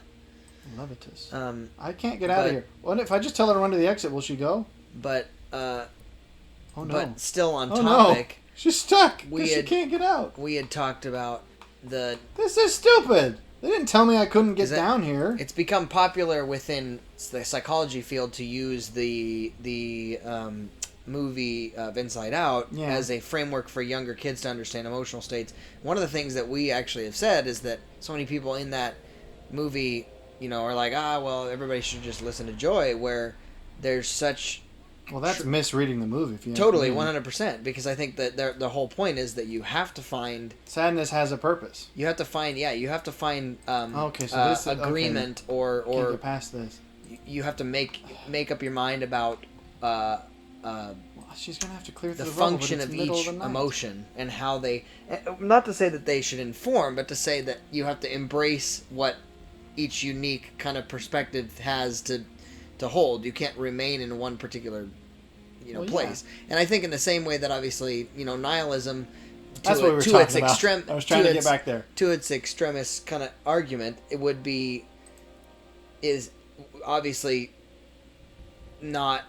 Levitous. I can't get out of here. What if I just tell her to run to the exit? Will she go? But oh no. But still on topic. No. She's stuck because she can't get out. We had talked about the. This is stupid. They didn't tell me I couldn't get down here. It's become popular within the psychology field to use the movie of Inside Out Yeah. as a framework for younger kids to understand emotional states. One of the things that we actually have said is that so many people in that movie, are like, well, everybody should just listen to Joy, where there's such... Well, that's misreading the movie. If you Totally, 100%. Because I think that the whole point is that you have to find... Sadness has a purpose. You have to find, okay, so this agreement or can't get past this. You have to make up your mind about she's gonna have to clear the through function of each emotion and how they... Not to say that they should inform, but to say that you have to embrace what each unique kind of perspective has to hold. You can't remain in one particular place. Yeah. And I think in the same way that obviously nihilism that's what we were talking about. I was trying to get back there to its extremist kind of argument. It would be is obviously not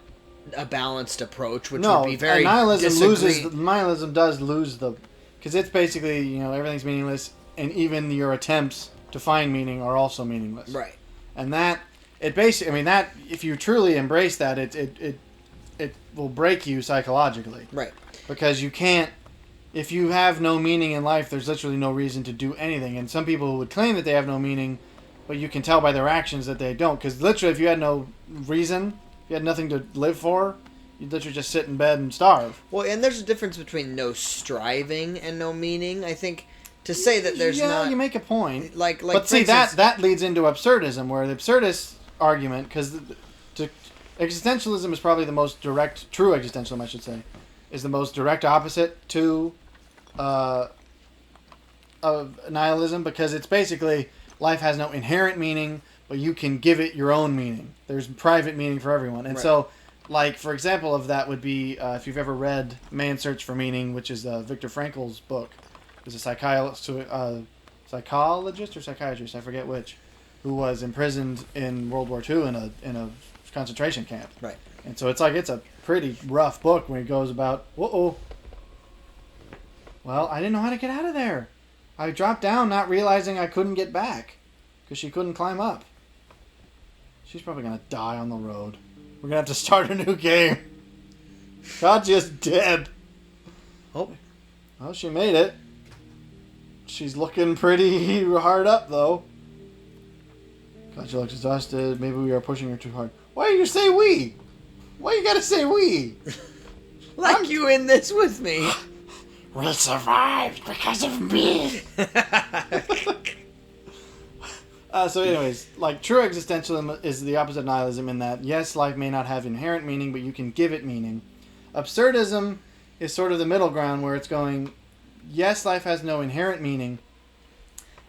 a balanced approach, which would be very nihilism does lose because it's basically everything's meaningless, and even your attempts to find meaning are also meaningless. Right. And that it basically, that if you truly embrace that, it will break you psychologically. Right. Because you can't. If you have no meaning in life, there's literally no reason to do anything. And some people would claim that they have no meaning, but you can tell by their actions that they don't. Because literally, if you had no reason, if you had nothing to live for, you'd literally just sit in bed and starve. Well, and there's a difference between no striving and no meaning. I think to say that there's not... Yeah, you make a point. But see, that leads into absurdism, where the absurdist argument, because existentialism is probably the most direct... True existentialism, I should say, is the most direct opposite to... of nihilism, because it's basically life has no inherent meaning, but you can give it your own meaning. There's private meaning for everyone. And so, for example of that would be, if you've ever read Man's Search for Meaning, which is Viktor Frankl's book. He's a psychologist or psychiatrist, I forget which, who was imprisoned in World War II in a concentration camp. Right. And so it's a pretty rough book when it goes about, well, I didn't know how to get out of there. I dropped down not realizing I couldn't get back because she couldn't climb up. She's probably going to die on the road. We're going to have to start a new game. Katya's dead. Oh, she made it. She's looking pretty hard up, though. Katya looks exhausted. Maybe we are pushing her too hard. Why do you say we? Why you gotta say we? You in this with me. We survived because of me. So anyways, true existentialism is the opposite of nihilism in that, yes, life may not have inherent meaning, but you can give it meaning. Absurdism is sort of the middle ground where it's going, yes, life has no inherent meaning,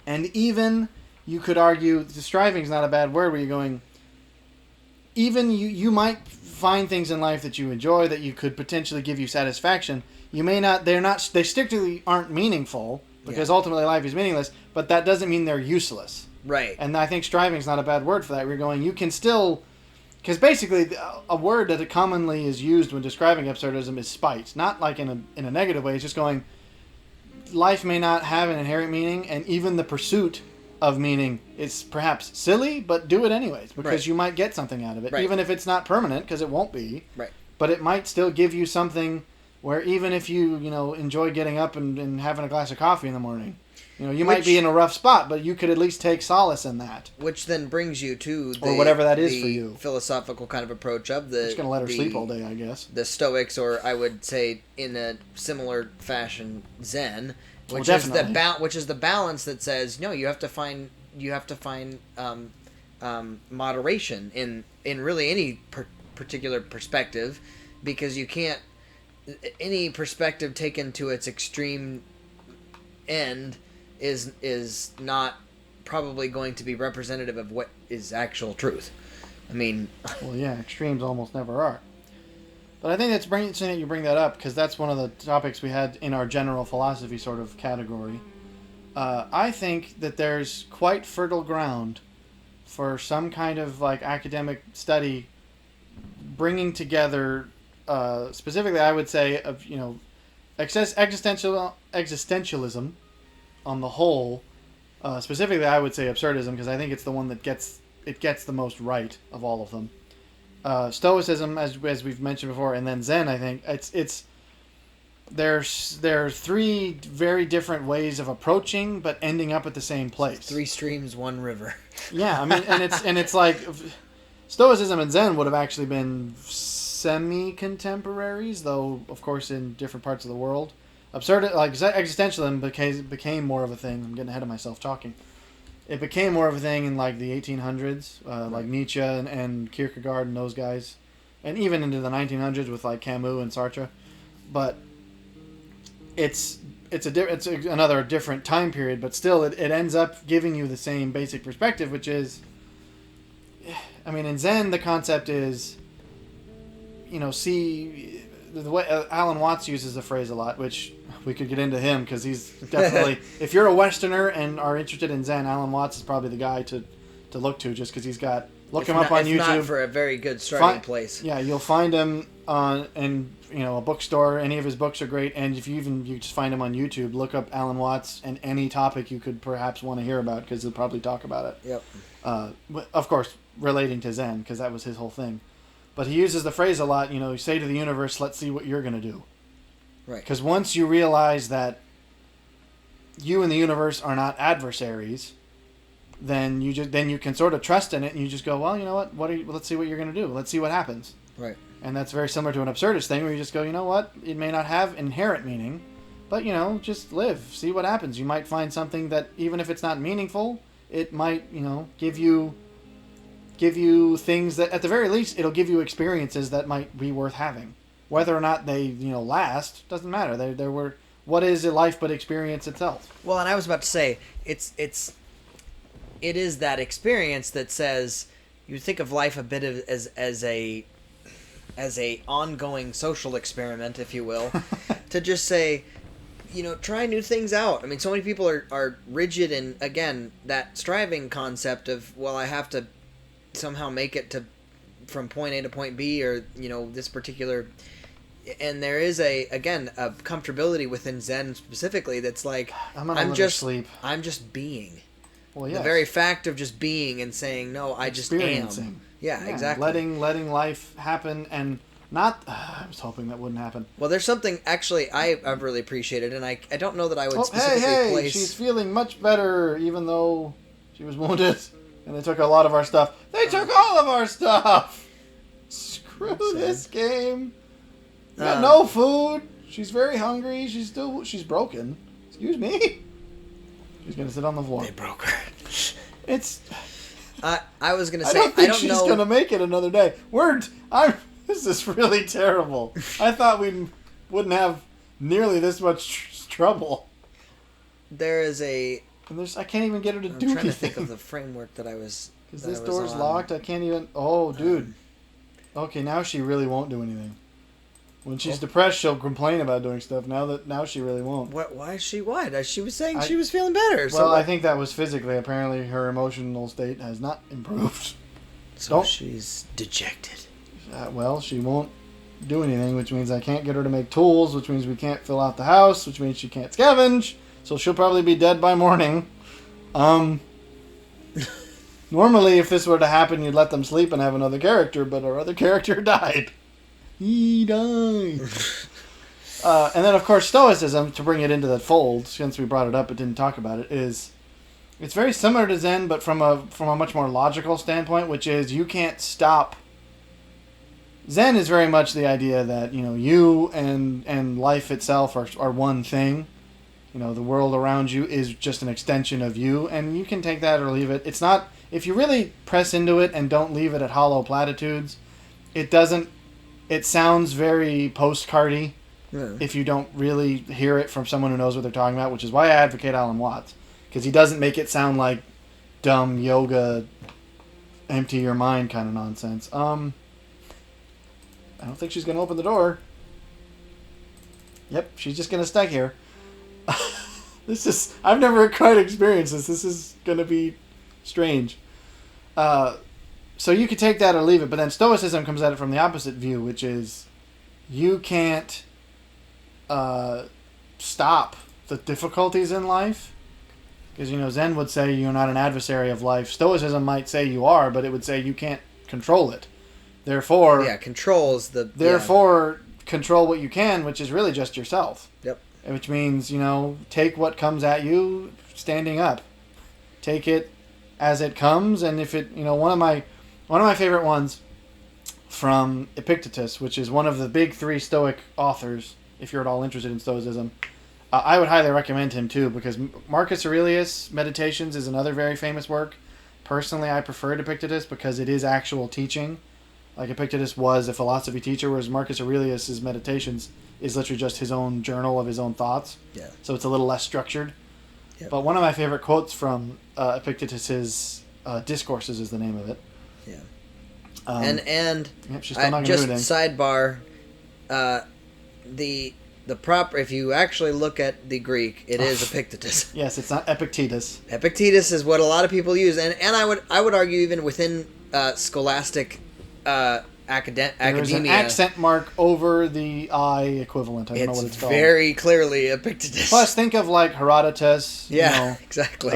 and even, you could argue, striving is not a bad word, where you're going, even you might find things in life that you enjoy, that you could potentially give you satisfaction. You may not, they strictly aren't meaningful, because ultimately life is meaningless, but that doesn't mean they're useless. Right. And I think striving is not a bad word for that. We're going, you can still... Because basically, a word that commonly is used when describing absurdism is spite. Not in a negative way. It's just going, life may not have an inherent meaning, and even the pursuit of meaning is perhaps silly, but do it anyways, because you might get something out of it. Right. Even if it's not permanent, because it won't be. Right. But it might still give you something where even if you, enjoy getting up and having a glass of coffee in the morning, you might be in a rough spot, but you could at least take solace in that. Which then brings you to or whatever that is for you. Philosophical kind of approach of the... I'm just going to let her sleep all day, I guess. The Stoics, or I would say in a similar fashion, Zen, which is the balance that says, no, you have to find moderation in really any particular perspective, because you can't... Any perspective taken to its extreme end is not probably going to be representative of what is actual truth. I mean... Well, yeah, extremes almost never are. But I think it's interesting that you bring that up, because that's one of the topics we had in our general philosophy sort of category. I think that there's quite fertile ground for some kind of academic study bringing together... specifically, I would say of existentialism on the whole. Specifically, I would say absurdism, because I think it's the one that gets the most right of all of them. Stoicism, as we've mentioned before, and then Zen. I think there are three very different ways of approaching, but ending up at the same place. 3 streams, 1 river. Yeah, I mean, and it's like Stoicism and Zen would have actually been semi-contemporaries, though of course in different parts of the world. Existentialism became more of a thing. I'm getting ahead of myself talking. It became more of a thing in like the 1800s, like Nietzsche and Kierkegaard and those guys, and even into the 1900s with like Camus and Sartre. But it's another different time period, but still it ends up giving you the same basic perspective, which is, I mean, in Zen the concept is, see the way Alan Watts uses the phrase a lot, which we could get into him because he's definitely, if you're a Westerner and are interested in Zen, Alan Watts is probably the guy to look to, just because he's got, look him up on YouTube. Not for a very good starting place. Yeah, you'll find him on a bookstore. Any of his books are great, and if you just find him on YouTube, look up Alan Watts and any topic you could perhaps want to hear about, because he'll probably talk about it. Yep. Of course, relating to Zen, because that was his whole thing. But he uses the phrase a lot, you say to the universe, let's see what you're going to do. Right. Because once you realize that you and the universe are not adversaries, then you can sort of trust in it, and you just go, well, you know what? Let's see what you're going to do. Let's see what happens. Right. And that's very similar to an absurdist thing, where you just go, you know what? It may not have inherent meaning, but just live, see what happens. You might find something that, even if it's not meaningful, it might give you things that, at the very least, it'll give you experiences that might be worth having. Whether or not they, last, doesn't matter. There were, what is a life but experience itself? Well, and I was about to say, it is that experience that says, you think of life a bit of, as a ongoing social experiment, if you will, to just say, try new things out. I mean, so many people are rigid in, again, that striving concept of, well, I have to somehow make it from point A to point B, or this particular, and there is a comfortability within Zen specifically that's like, I'm just being. Well, yeah. The very fact of just being and saying, no, I just am. Yeah, exactly. Letting life happen, and not. I was hoping that wouldn't happen. Well, there's something actually I've really appreciated, and I don't know that I would specifically place. She's feeling much better, even though she was wounded. And they took a lot of our stuff. They took all of our stuff! Screw this game. We got no food. She's very hungry. She's broken. Excuse me? She's going to sit on the floor. They broke her. It's... I was going to say, I don't think she's going to make it another day. This is really terrible. I thought we wouldn't have nearly this much trouble. There is a... And I can't even get her to do anything. I'm trying to think of the framework that I was... Because this door's locked. I can't even... Oh, dude. Okay, now she really won't do anything. When she's depressed, she'll complain about doing stuff. Now she really won't. Why is she... Why? She was saying she was feeling better. Well, I think that was physically. Apparently, her emotional state has not improved. So she's dejected. Well, she won't do anything, which means I can't get her to make tools, which means we can't fill out the house, which means she can't scavenge. So she'll probably be dead by morning. Normally, if this were to happen, you'd let them sleep and have another character, but our other character died. He died. And then, of course, Stoicism, to bring it into that fold, since we brought it up but didn't talk about it, it's very similar to Zen, but from a much more logical standpoint, which is you can't stop. Zen is very much the idea that, you and life itself are one thing. The world around you is just an extension of you, and you can take that or leave it. It's not, if you really press into it and don't leave it at hollow platitudes, it sounds very postcardy if you don't really hear it from someone who knows what they're talking about, which is why I advocate Alan Watts, because he doesn't make it sound like dumb yoga, empty your mind kind of nonsense. I don't think she's going to open the door. Yep, she's just going to stay here. I've never quite experienced this. This is going to be strange. So you could take that or leave it, but then Stoicism comes at it from the opposite view, which is you can't stop the difficulties in life. Because, Zen would say you're not an adversary of life. Stoicism might say you are, but it would say you can't control it. Therefore, controls the. Therefore, control what you can, which is really just yourself. Yep. Which means, take what comes at you standing up. Take it as it comes, and if it, one of my favorite ones from Epictetus, which is one of the big three Stoic authors, if you're at all interested in Stoicism, I would highly recommend him too, because Marcus Aurelius' Meditations is another very famous work. Personally, I prefer Epictetus because it is actual teaching. Like Epictetus was a philosophy teacher, whereas Marcus Aurelius' Meditations is literally just his own journal of his own thoughts. Yeah. So it's a little less structured. Yep. But one of my favorite quotes from Epictetus' Discourses is the name of it. Yeah. Yep, she's still not gonna just do anything. sidebar, the proper, if you actually look at the Greek, it is Epictetus. Yes, it's not Epictetus. Epictetus is what a lot of people use, and I would argue even within scholastic academia. There's an accent mark over the I equivalent. I don't know what it's called. It's very clearly Epictetus. Plus, think of like Herodotus. Yeah, exactly.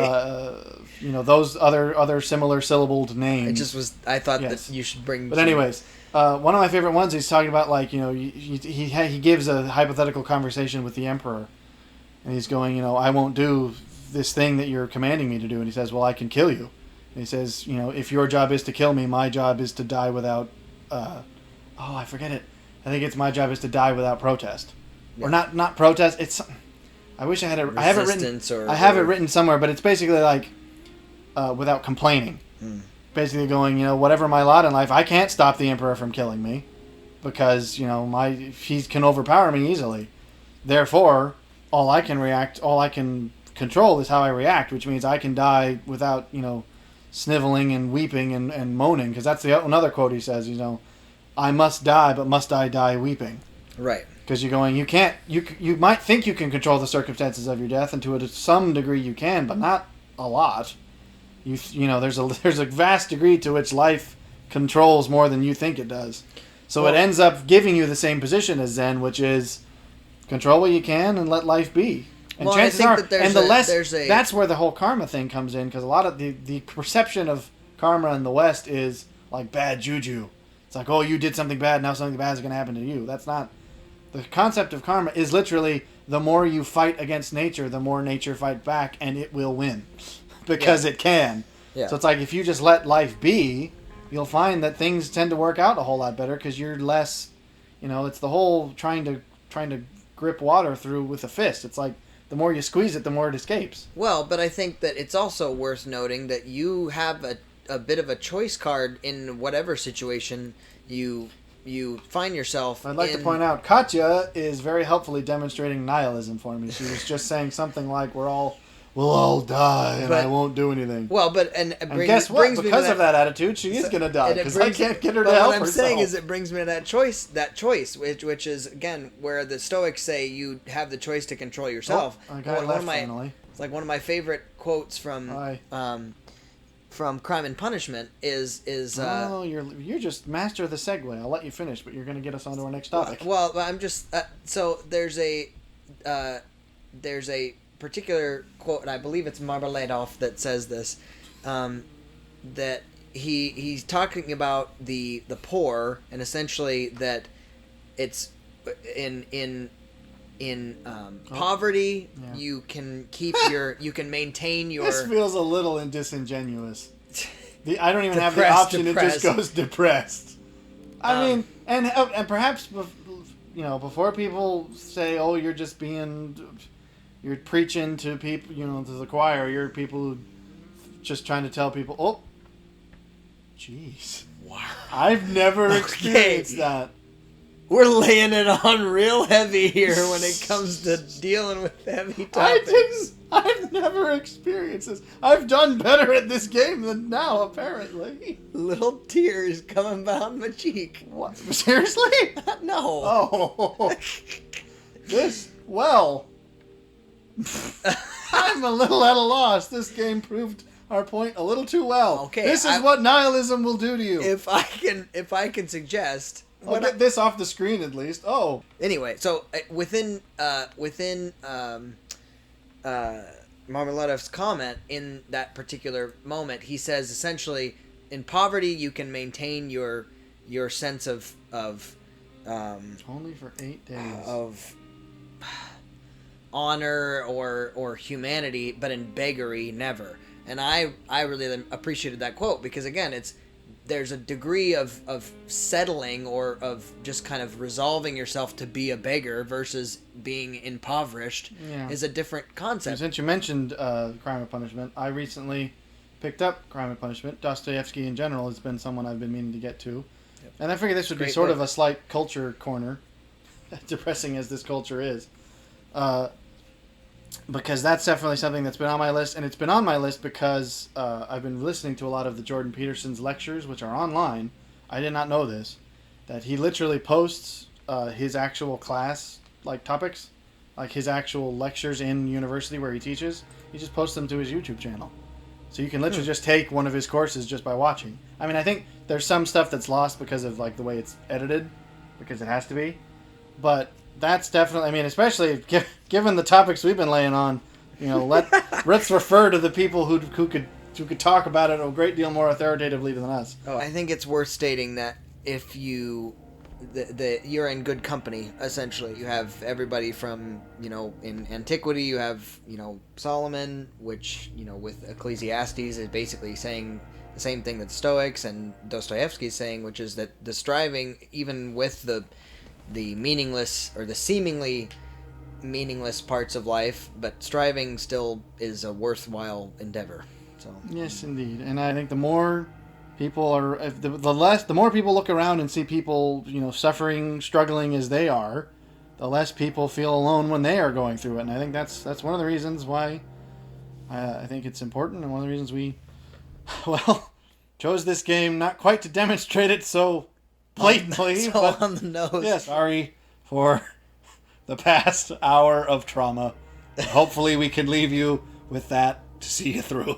Those other similar syllabled names. It just was. I thought that you should bring. But anyways, one of my favorite ones. He's talking about like he gives a hypothetical conversation with the emperor, and he's going, I won't do this thing that you're commanding me to do, and he says, well, I can kill you. And he says, if your job is to kill me, my job is to die without. I forget it. I think it's my job is to die without protest, or not protest. It's. I wish I had it. I have it written. I have it written somewhere, but it's basically like, without complaining. Basically going, whatever my lot in life, I can't stop the emperor from killing me, because he can overpower me easily. Therefore, all I can control is how I react, which means I can die without sniveling and weeping and moaning, because that's another quote he says. I must die, but must I die weeping? Right. Because you're going, you might think you can control the circumstances of your death, and to some degree you can, but not a lot. There's a vast degree to which life controls more than you think it does. So it ends up giving you the same position as Zen, which is control what you can and let life be. And chances are, that's where the whole karma thing comes in, because a lot of the perception of karma in the West is like bad juju. It's like, oh, you did something bad, now something bad is going to happen to you. That's not. The concept of karma is literally the more you fight against nature, the more nature fight back, and it will win. Because it can. Yeah. So it's like if you just let life be, you'll find that things tend to work out a whole lot better, because you're less, it's the whole trying to grip water through with a fist. It's like the more you squeeze it, the more it escapes. Well, but I think that it's also worth noting that you have a bit of a choice card in whatever situation you find yourself in. I'd like to point out, Katya is very helpfully demonstrating nihilism for me. She was just saying something like, we'll all die, and I won't do anything. Well, and guess what? Because of that attitude, she is going to die, because I can't get her to help herself. What I'm saying is, it brings me to that choice, which is, again, where the Stoics say you have the choice to control yourself. It's like one of my favorite quotes from Crime and Punishment is you're just master of the segue. I'll let you finish, but you're going to get us on to our next topic. Well, I'm just so there's a particular quote, and I believe it's Marmaladov that says this, that he's talking about the poor, and essentially that it's in poverty, you can keep you can maintain your. This feels a little disingenuous. I don't even have the option. Depressed. It just goes depressed. I mean, and perhaps before people say, "Oh, you're just being." You're preaching to people, to the choir. You're people who just trying to tell people, oh, jeez. Wow. I've never experienced that. We're laying it on real heavy here when it comes to dealing with heavy topics. I've never experienced this. I've done better at this game than now, apparently. Little tears coming down my cheek. What? Seriously? No. Oh. I'm a little at a loss. This game proved our point a little too well. Okay, this is what nihilism will do to you. If I can suggest, I'll get this off the screen at least. Oh. Anyway, so within Marmaladov's comment in that particular moment, he says essentially, in poverty you can maintain your your sense of only for 8 days of honor or humanity, but in beggary, never. And I really appreciated that quote because, again, there's a degree of settling or of just kind of resolving yourself to be a beggar versus being impoverished is a different concept. Since you mentioned Crime and Punishment, I recently picked up Crime and Punishment. Dostoevsky in general has been someone I've been meaning to get to. Yep. And I figured this would be sort of a slight culture corner, depressing as this culture is. Because that's definitely something that's been on my list, and it's been on my list because I've been listening to a lot of the Jordan Peterson's lectures, which are online. I did not know this, that he literally posts his actual class topics, like his actual lectures in university where he teaches. He just posts them to his YouTube channel, so you can literally just take one of his courses just by watching. I mean, I think there's some stuff that's lost because of the way it's edited, because it has to be, but. That's definitely. I mean, especially given the topics we've been laying on, let's refer to the people who could talk about it a great deal more authoritatively than us. Oh, I think it's worth stating that if you're in good company. Essentially, you have everybody from in antiquity. You have Solomon, which with Ecclesiastes is basically saying the same thing that Stoics and Dostoevsky is saying, which is that the striving, even with the meaningless or the seemingly meaningless parts of life, but striving still is a worthwhile endeavor. So yes, indeed, and I think the more people are, the more people look around and see people suffering, struggling as they are, the less people feel alone when they are going through it. And I think that's one of the reasons why I think it's important, and one of the reasons we chose this game, not quite to demonstrate it so blatantly, but on the nose. Yeah, sorry for the past hour of trauma. Hopefully we can leave you with that to see you through.